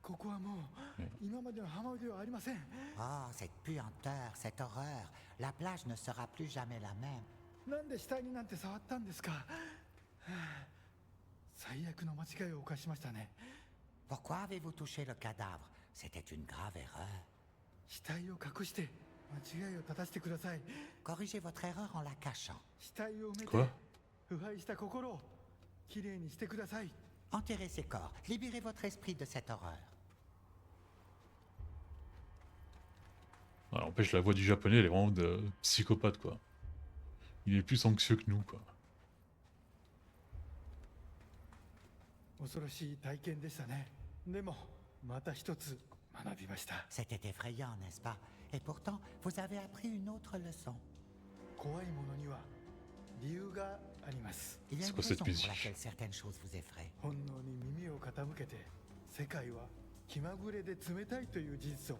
[SPEAKER 9] ここはもう今までの浜辺ではありません。
[SPEAKER 8] Oh, cette puanteur, cette horreur. La plage ne sera plus jamais la même.
[SPEAKER 9] なんで死体になんて触ったんですか？はあ、最悪の間違いを犯しましたね。
[SPEAKER 8] Pourquoi avez-vous touché le cadavre? C'était une grave erreur.
[SPEAKER 9] 死体を隠して間違いを正してください。
[SPEAKER 8] Corrigez votre erreur en la cachant.
[SPEAKER 9] 死体を埋めて
[SPEAKER 1] Quoi?
[SPEAKER 9] 腐敗した心をきれいにしてください。
[SPEAKER 8] Enterrez ces corps. Libérez votre esprit de cette horreur.
[SPEAKER 1] Ah, n'empêche, la voix du japonais, elle est vraiment de psychopathe quoi. Il est plus anxieux que nous quoi.
[SPEAKER 9] 恐ろしい体験でしたね。でもまた一つ学びました。
[SPEAKER 8] C'était effrayant, n'est-ce pas? Et pourtant, vous avez appris une autre leçon.
[SPEAKER 9] 怖いものには理由があります。
[SPEAKER 8] Il y a
[SPEAKER 1] C'est
[SPEAKER 8] une
[SPEAKER 1] quoi cette
[SPEAKER 8] raison pour
[SPEAKER 1] musique?
[SPEAKER 8] laquelle certaines choses vous effraient.
[SPEAKER 9] 本能に耳を傾けて世界は気まぐれで冷たいという事実を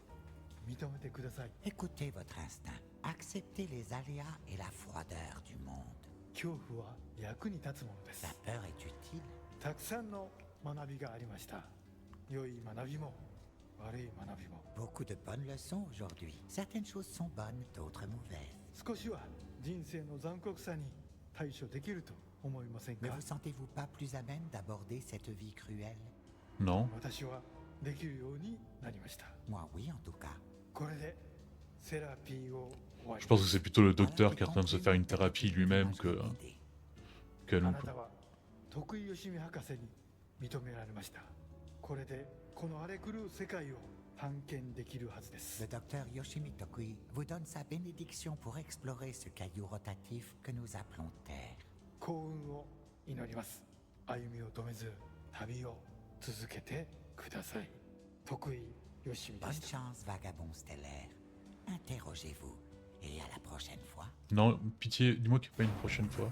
[SPEAKER 9] 認めてください。
[SPEAKER 8] Écoutez votre instinct. Acceptez les aléas et la froideur du monde.
[SPEAKER 9] 恐怖は役に立つものです。
[SPEAKER 8] La peur est utile.
[SPEAKER 9] たくさんの学びがありました。良い学びも悪い学びも。
[SPEAKER 8] Beaucoup de bonnes leçons aujourd'hui. Certaines choses sont bonnes, d'autres mauvaises.
[SPEAKER 9] 少しは人生の残酷さに対処できると思いません
[SPEAKER 8] Ne
[SPEAKER 9] か？
[SPEAKER 8] vous sentez-vous pas plus à même d'aborder cette vie cruelle?
[SPEAKER 1] Non?
[SPEAKER 9] 私はできるようになりました。
[SPEAKER 8] Moi, oui, en tout cas.
[SPEAKER 9] これでセラピーを終わり
[SPEAKER 1] Je pense que c'est plutôt le docteur
[SPEAKER 8] Voilà
[SPEAKER 1] qui est en train de se faire une thérapie lui-même que
[SPEAKER 8] que...
[SPEAKER 1] nous.
[SPEAKER 9] あなたは徳井義美博士に認められました。これでこの荒れ狂う世界を探検できるはずです。
[SPEAKER 8] Le docteur Yoshimi Tokui vous donne sa bénédiction pour explorer ce caillou rotatif que nous appelons Terre.
[SPEAKER 9] 幸運を祈ります。歩みを止めず旅を続けてください。徳井義美で
[SPEAKER 8] Bonne
[SPEAKER 9] した。
[SPEAKER 8] chance, vagabond stellaire. Interrogez-vous. Et à la prochaine fois.
[SPEAKER 1] Non, pitié, dis-moi qu'il n'y a pas une prochaine fois.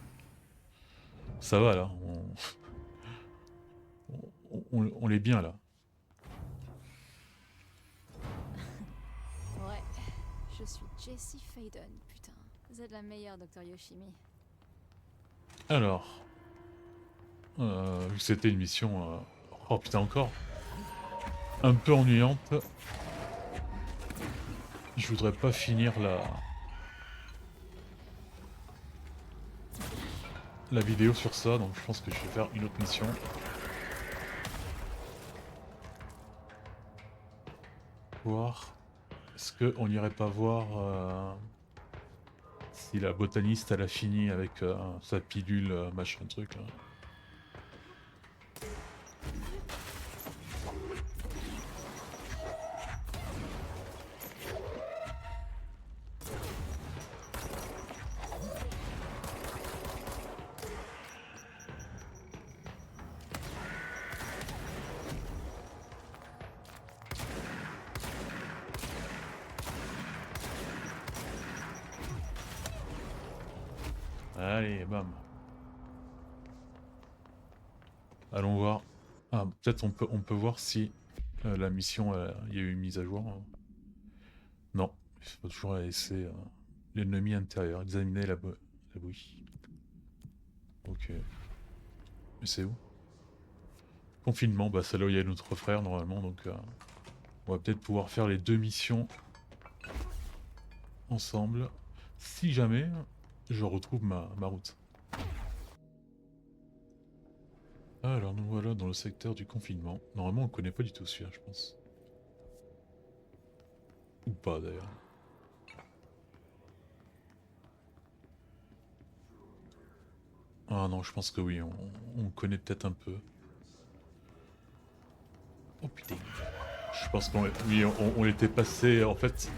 [SPEAKER 1] Ça va là, on l'est bien là.
[SPEAKER 3] Ouais, je suis Jessie Faden, putain. Vous êtes la meilleure, Dr. Yoshimi.
[SPEAKER 1] Alors, vu que c'était une mission, oh putain encore, un peu ennuyante. Je voudrais pas finir la vidéo sur ça, donc je pense que je vais faire une autre mission. Voir, est-ce qu'on n'irait pas voir si la botaniste elle a fini avec sa pilule machin truc là. Allez, bam. Allons voir. Ah, peut-être on peut voir si la mission, il y a eu une mise à jour. Non, il faut toujours laisser l'ennemi intérieur, examiner la bouille. Ok. Mais c'est où? Confinement, bah c'est là où il y a notre frère normalement, donc on va peut-être pouvoir faire les 2 missions ensemble, si jamais je retrouve ma route. Alors nous voilà dans le secteur du confinement. Normalement on connaît pas du tout celui-là, je pense. Ou pas d'ailleurs. Ah non, je pense que oui, on connaît peut-être un peu. Oh putain. Je pense qu'on oui, on était passé, en fait.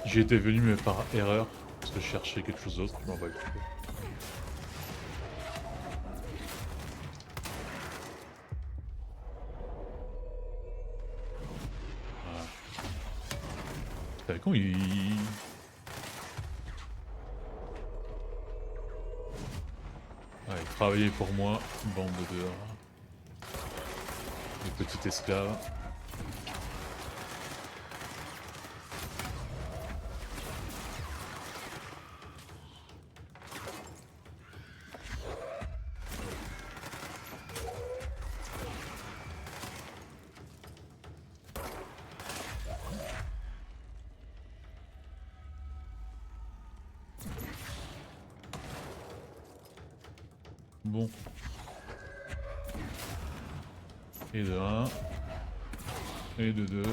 [SPEAKER 1] J'y étais venu mais par erreur, parce que je cherchais quelque chose d'autre, je m'en vais. Voilà. T'as con, il travaillait pour moi, bande de petits esclaves. Bon. Et de 1. Et de 2.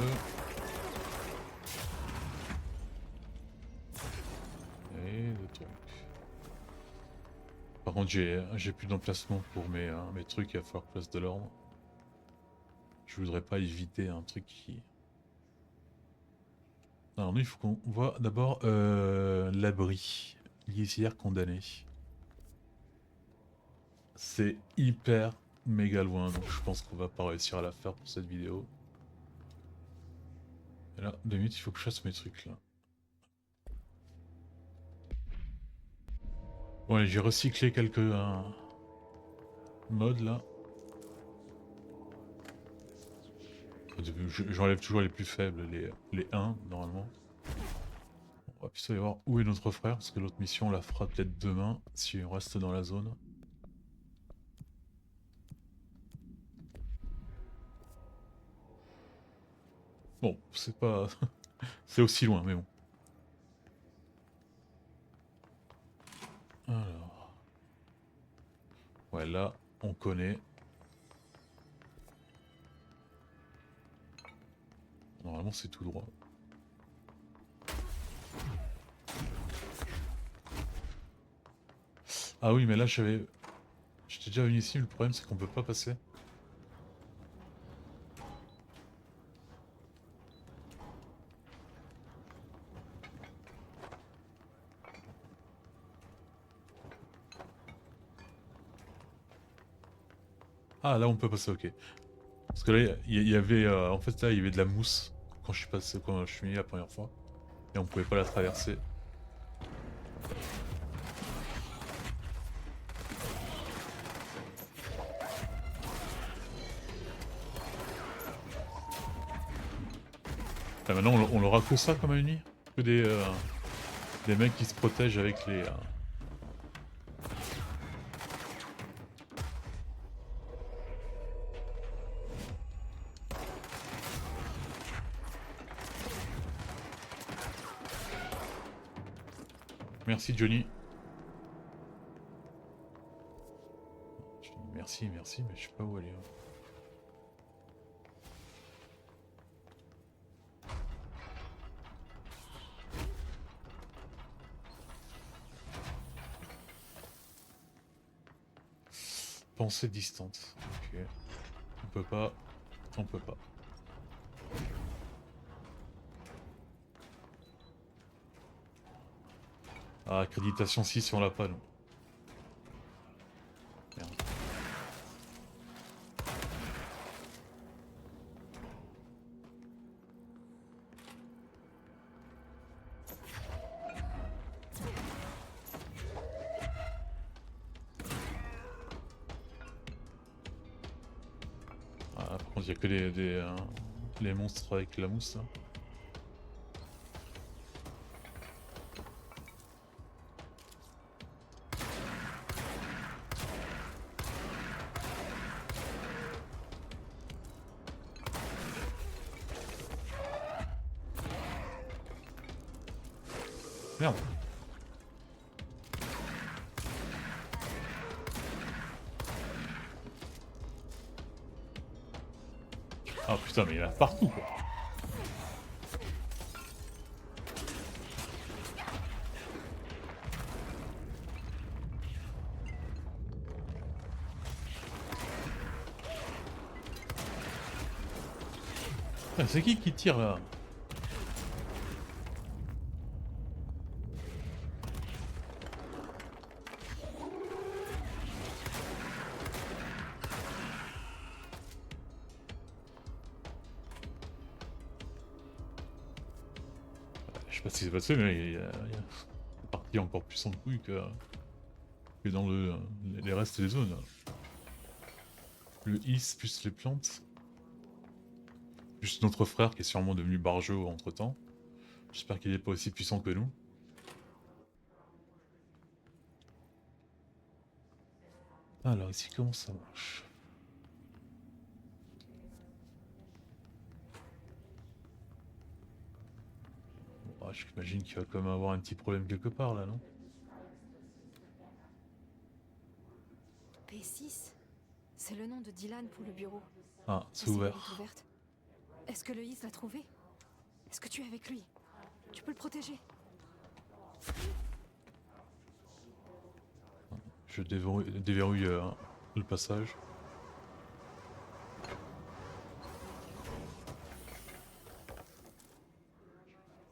[SPEAKER 1] Et de trucs. Par contre j'ai plus d'emplacement pour mes trucs, il va falloir place de l'ordre. Je voudrais pas éviter un truc qui... Alors nous il faut qu'on voit d'abord l'abri. Lisière condamnée. C'est hyper méga loin, donc je pense qu'on va pas réussir à la faire pour cette vidéo. Et là, 2 minutes, il faut que je fasse mes trucs là. Bon allez, j'ai recyclé quelques modes là. J'enlève toujours les plus faibles, les 1 normalement. On va plutôt aller voir où est notre frère, parce que l'autre mission on la fera peut-être demain, si on reste dans la zone. Bon, c'est pas... c'est aussi loin, mais bon. Alors... Ouais, là, on connaît. Normalement, c'est tout droit. Ah oui, mais là, j'étais déjà venu ici, mais le problème, c'est qu'on peut pas passer. Ah là on peut passer, ok. Parce que là il y avait en fait là il y avait de la mousse quand je suis passé, quand je suis venu la première fois. Et on pouvait pas la traverser. Ah, maintenant on aura que ça comme ennemi? Que des mecs qui se protègent avec les... Merci Johnny. Je dis merci, merci, mais je sais pas où aller. Pensée distante. Ok. On peut pas. On peut pas. Ah, accréditation 6 on l'a pas, non. Merde. Ah, par contre, il n'y a que les monstres avec la mousse, là. Merde. Ah putain, mais il y en a partout, quoi. Ah, c'est qui tire là? Je sais pas ce qui s'est passé, mais il y a une partie encore plus en couille que dans les restes des zones. Le is plus les plantes. Juste notre frère qui est sûrement devenu Barjo entre temps. J'espère qu'il n'est pas aussi puissant que nous. Alors ici comment ça marche? Bon, j'imagine qu'il va quand même avoir un petit problème quelque part là, non?
[SPEAKER 3] P6, c'est le nom de Dylan pour le bureau.
[SPEAKER 1] Ah, c'est
[SPEAKER 3] La
[SPEAKER 1] ouvert.
[SPEAKER 3] cellule est ouverte. Est-ce que le Is l'a trouvé? Est-ce que tu es avec lui? Tu peux le protéger?
[SPEAKER 1] Je déverrouille le passage.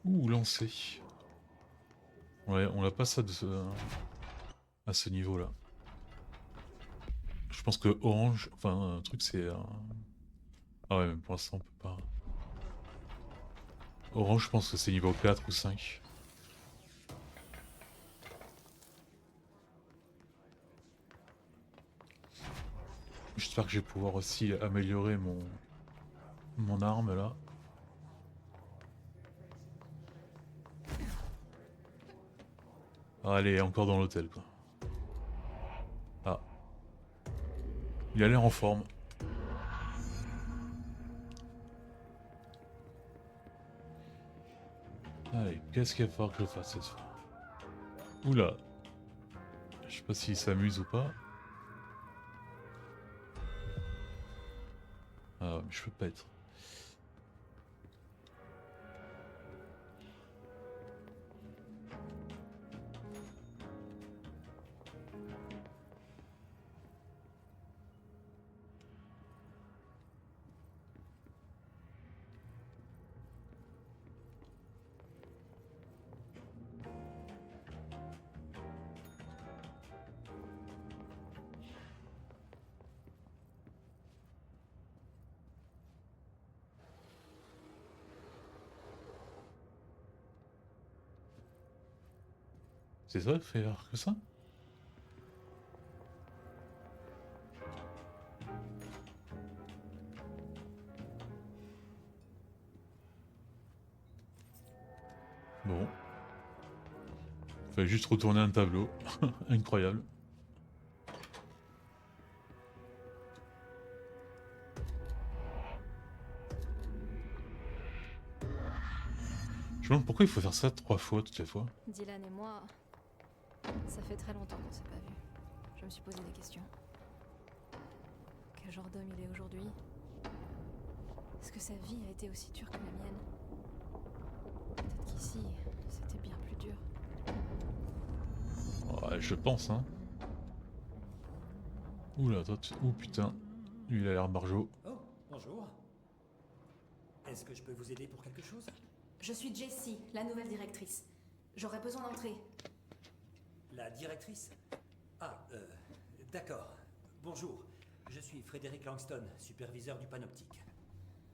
[SPEAKER 1] Ouh, lancé. Ouais, on l'a pas ça à ce niveau-là. Je pense que orange, enfin un truc c'est... Ah ouais, mais pour l'instant on peut pas. Orange, je pense que c'est niveau 4 ou 5. J'espère que je vais pouvoir aussi améliorer mon arme là. Ah, allez, encore dans l'hôtel quoi. Ah. Il a l'air en forme. Allez, qu'est-ce qu'il va falloir que je fasse cette fois? Oula. Je sais pas s'il s'amuse ou pas. Ah, mais je peux pas être. C'est ça, faire que ça? Bon. Fallait juste retourner un tableau. Incroyable. Je me demande pourquoi il faut faire ça 3 fois, toutes les fois.
[SPEAKER 3] Dylan et moi, ça fait très longtemps qu'on s'est pas vus. Je me suis posé des questions. Quel genre d'homme il est aujourd'hui? Est-ce que sa vie a été aussi dure que la mienne? Peut-être qu'ici, c'était bien plus dur.
[SPEAKER 1] Ouais, je pense, hein. Oula, toi, ouh putain. Lui, il a l'air barjot.
[SPEAKER 8] Oh, bonjour. Est-ce que je peux vous aider pour quelque chose?
[SPEAKER 2] Je suis Jessie, la nouvelle directrice. J'aurais besoin d'entrer.
[SPEAKER 8] La directrice? Ah, d'accord. Bonjour. Je suis Frédéric Langston, superviseur du panoptique.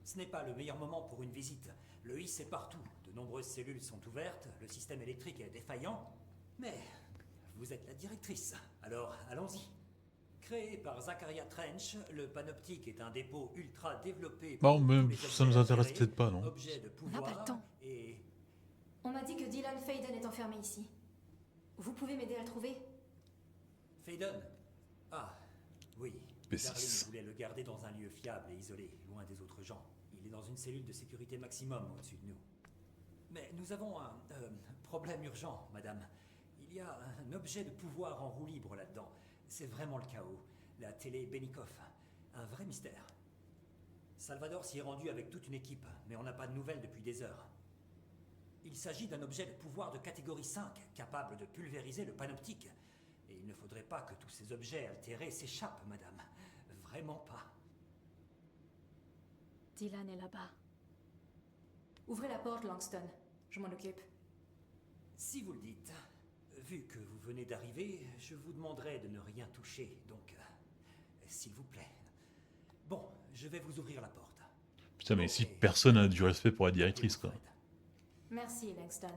[SPEAKER 8] Ce n'est pas le meilleur moment pour une visite. Le hiss est partout. De nombreuses cellules sont ouvertes, le système électrique est défaillant. Mais vous êtes la directrice, alors allons-y. Créé par Zacharia Trench, le panoptique est un dépôt ultra développé.
[SPEAKER 1] Bon, mais
[SPEAKER 8] tous les
[SPEAKER 1] ça nous
[SPEAKER 8] objets
[SPEAKER 1] intéresse
[SPEAKER 8] attirés,
[SPEAKER 1] peut-être pas, non?
[SPEAKER 8] objets de pouvoir
[SPEAKER 3] pas le temps.
[SPEAKER 8] et...
[SPEAKER 2] On m'a dit que Dylan Faden est enfermé ici. Vous pouvez m'aider à le trouver?
[SPEAKER 8] Faden? Ah, oui.
[SPEAKER 1] P6.
[SPEAKER 8] Darlene voulait le garder dans un lieu fiable et isolé, loin des autres gens. Il est dans une cellule de sécurité maximum au-dessus de nous. Mais nous avons un problème urgent, madame. Il y a un objet de pouvoir en roue libre là-dedans. C'est vraiment le chaos. La télé Benikoff. Un vrai mystère. Salvador s'y est rendu avec toute une équipe, mais on n'a pas de nouvelles depuis des heures. Il s'agit d'un objet de pouvoir de catégorie 5, capable de pulvériser le panoptique. Et il ne faudrait pas que tous ces objets altérés s'échappent, madame. Vraiment pas.
[SPEAKER 3] Dylan est là-bas.
[SPEAKER 2] Ouvrez la porte, Langston. Je m'en occupe.
[SPEAKER 8] Si vous le dites, vu que vous venez d'arriver, je vous demanderai de ne rien toucher, donc s'il vous plaît. Bon, je vais vous ouvrir la porte.
[SPEAKER 1] Putain, mais ici,
[SPEAKER 8] Ok.
[SPEAKER 1] personne n'a du respect pour la directrice, quoi.
[SPEAKER 2] Merci, Langston.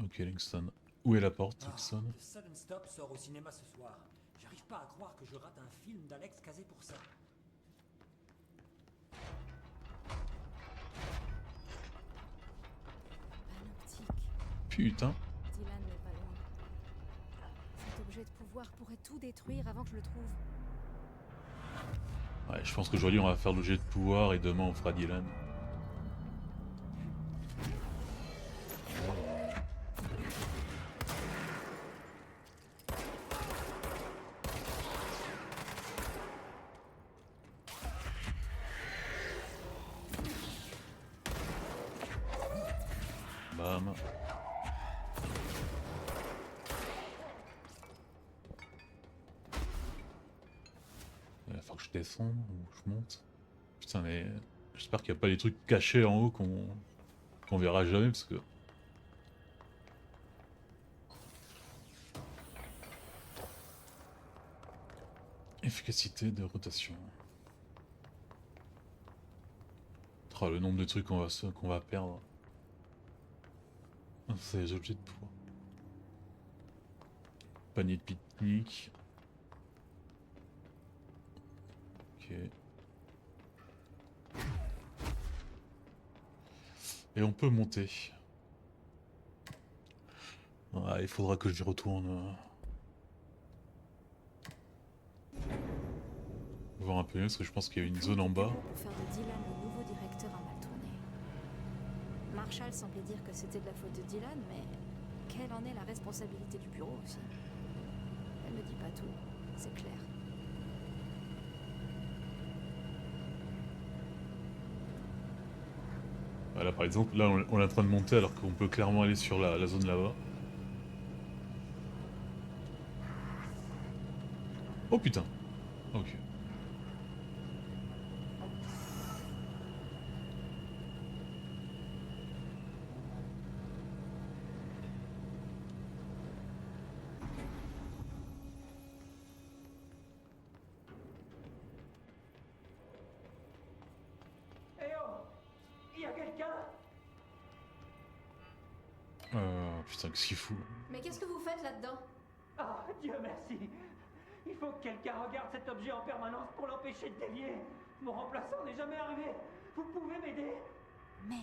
[SPEAKER 1] Ok, Langston. Où est la porte,
[SPEAKER 8] Ah,
[SPEAKER 1] Langston?
[SPEAKER 8] The Sudden Stop sort au cinéma ce soir. J'arrive pas à croire que je rate un film d'Alex casé pour ça.
[SPEAKER 3] Panoptique.
[SPEAKER 1] Putain.
[SPEAKER 3] Dylan n'est pas loin. Cet objet de pouvoir pourrait tout détruire avant que je le trouve.
[SPEAKER 1] Ouais, je pense qu'aujourd'hui, on va faire l'objet de pouvoir et demain, on fera Dylan. Bam. Il va falloir que je descende ou je monte. Putain, mais j'espère qu'il n'y a pas des trucs cachés en haut qu'on verra jamais parce que. Efficacité de rotation. Oh, le nombre de trucs qu'on va perdre. Ah, c'est les objets de pouvoir. Panier de pique-nique. Ok. Et on peut monter. Ah, il faudra que j'y retourne. Voir un peu mieux parce que je pense qu'il y a une zone en bas.
[SPEAKER 3] Pour faire de Dylan le nouveau directeur a mal tourné. Marshall semblait dire que c'était de la faute de Dylan, mais quelle en est la responsabilité du bureau aussi? Elle ne dit pas tout, c'est clair.
[SPEAKER 1] Voilà, par exemple, là on est en train de monter alors qu'on peut clairement aller sur la zone là-bas. Oh putain. Ok.
[SPEAKER 7] Eh oh! Il y a quelqu'un?
[SPEAKER 1] Putain, qu'est-ce qu'il fout?
[SPEAKER 2] Mais qu'est-ce que vous faites là-dedans?
[SPEAKER 7] Ah, Dieu merci! Il faut que quelqu'un regarde cet objet en permanence pour l'empêcher de dévier. Mon remplaçant n'est jamais arrivé. Vous pouvez m'aider?
[SPEAKER 3] Merde.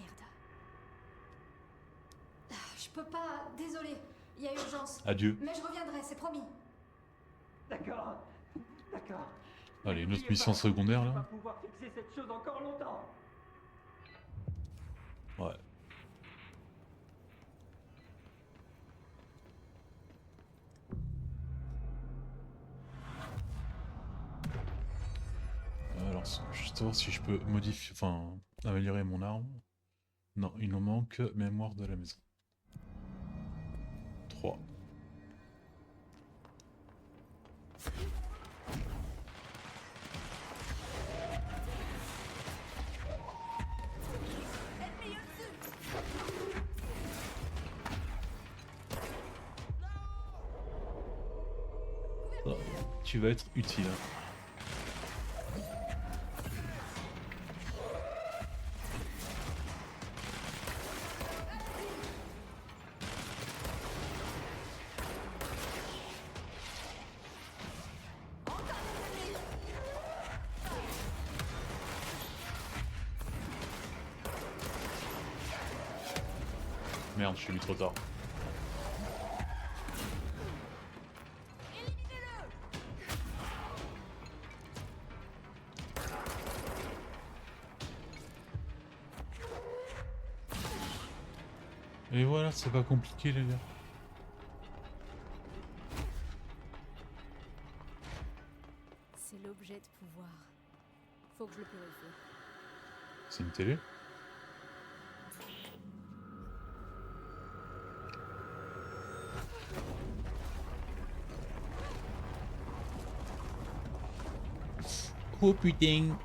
[SPEAKER 3] Je peux pas, désolé. Il y a urgence.
[SPEAKER 1] Adieu.
[SPEAKER 3] Mais je reviendrai, c'est promis.
[SPEAKER 7] D'accord. D'accord.
[SPEAKER 1] Allez, une autre mission secondaire
[SPEAKER 7] On va
[SPEAKER 1] là.
[SPEAKER 7] pouvoir fixer cette chose encore longtemps.
[SPEAKER 1] Ouais. Alors, juste voir si je peux modifier, enfin, améliorer mon arme. Non, il nous manque mémoire de la maison. 3. Tu vas être utile. Merde, je suis mis trop tard. Et voilà, c'est pas compliqué les gars.
[SPEAKER 3] C'est l'objet de pouvoir. Faut que je le purifie.
[SPEAKER 1] C'est une télé? Oh putain!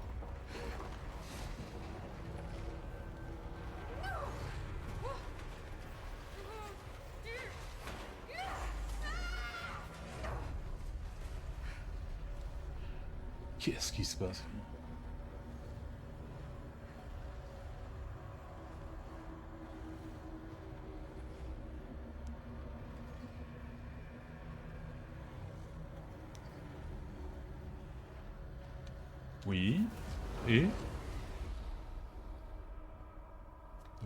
[SPEAKER 1] Qu'est-ce qui se passe? Oui. Et?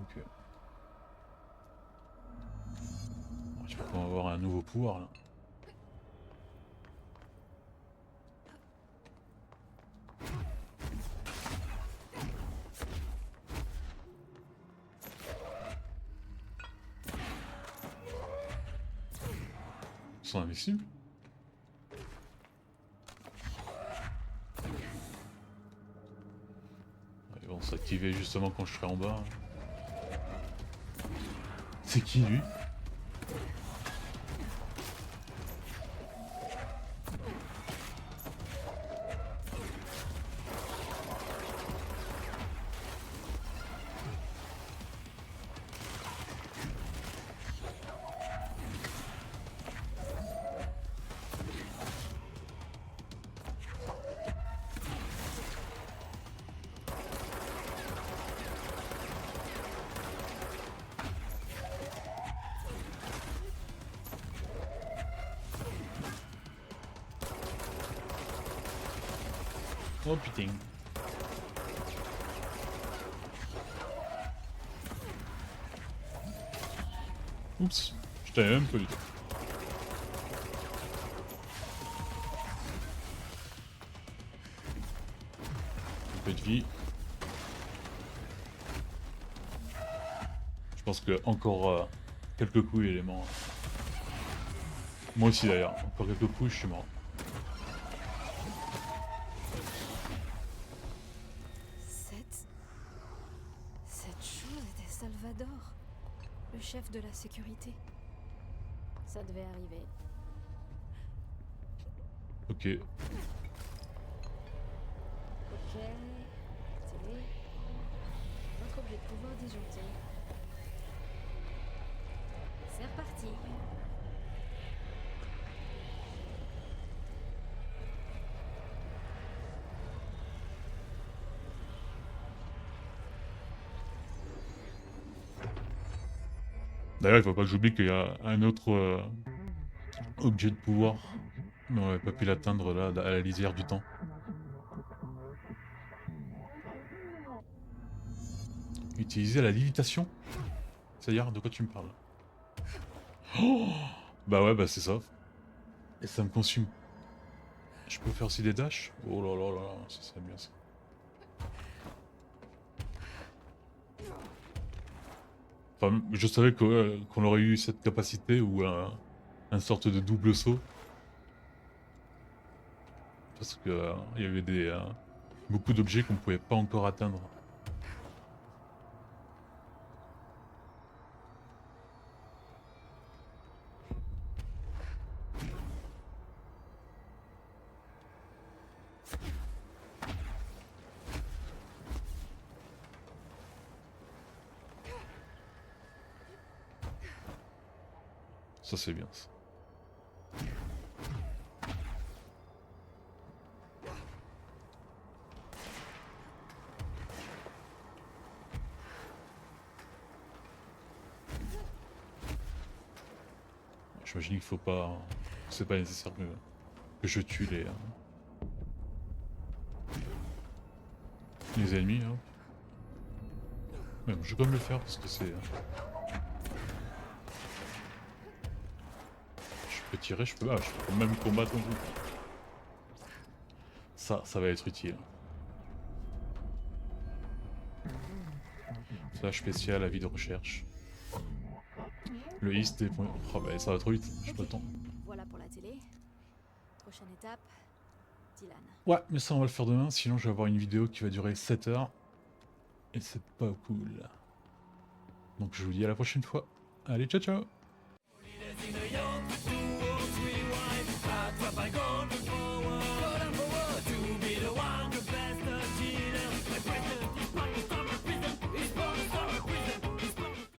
[SPEAKER 1] Ok. Je crois qu'on va avoir un nouveau pouvoir là. Ils sont invincibles? Ils vont s'activer justement quand je serai en bas. C'est qui lui? Oh putain. Oups, je t'avais même pas eu. Un peu de vie. Je pense que encore quelques coups il est mort. Moi aussi d'ailleurs, encore quelques coups je suis mort.
[SPEAKER 3] Cette chose était Salvador, le chef de la sécurité. Ça devait arriver.
[SPEAKER 1] Ok.
[SPEAKER 3] Ok. Télé. Notre objet de pouvoir disjoncté. C'est reparti.
[SPEAKER 1] D'ailleurs, il faut pas que j'oublie qu'il y a un autre objet de pouvoir, mais on n'avait pas pu l'atteindre là, à la lisière du temps. Utiliser la lévitation? C'est-à-dire, de quoi tu me parles? Oh, bah ouais, bah c'est ça. Et ça me consume. Je peux faire aussi des dashs? Oh là là là là, ça serait bien ça. Enfin, je savais qu'on aurait eu cette capacité ou un sorte de double saut. Parce que il y avait beaucoup d'objets qu'on pouvait pas encore atteindre. Ça c'est bien ça. J'imagine qu'il faut pas... C'est pas nécessaire que je tue les ennemis. Hein. Mais bon, je vais quand même le faire parce que c'est... Je peux tirer, je peux quand même combattre un peu. Ça va être utile. Flash spécial, avis de recherche. Le East des points... Oh bah ça va trop vite, j'ai pas le temps.
[SPEAKER 3] Voilà pour la télé. Prochaine étape, Dylan.
[SPEAKER 1] Ouais, mais ça on va le faire demain, sinon je vais avoir une vidéo qui va durer 7 heures. Et c'est pas cool. Donc je vous dis à la prochaine fois. Allez, ciao ciao!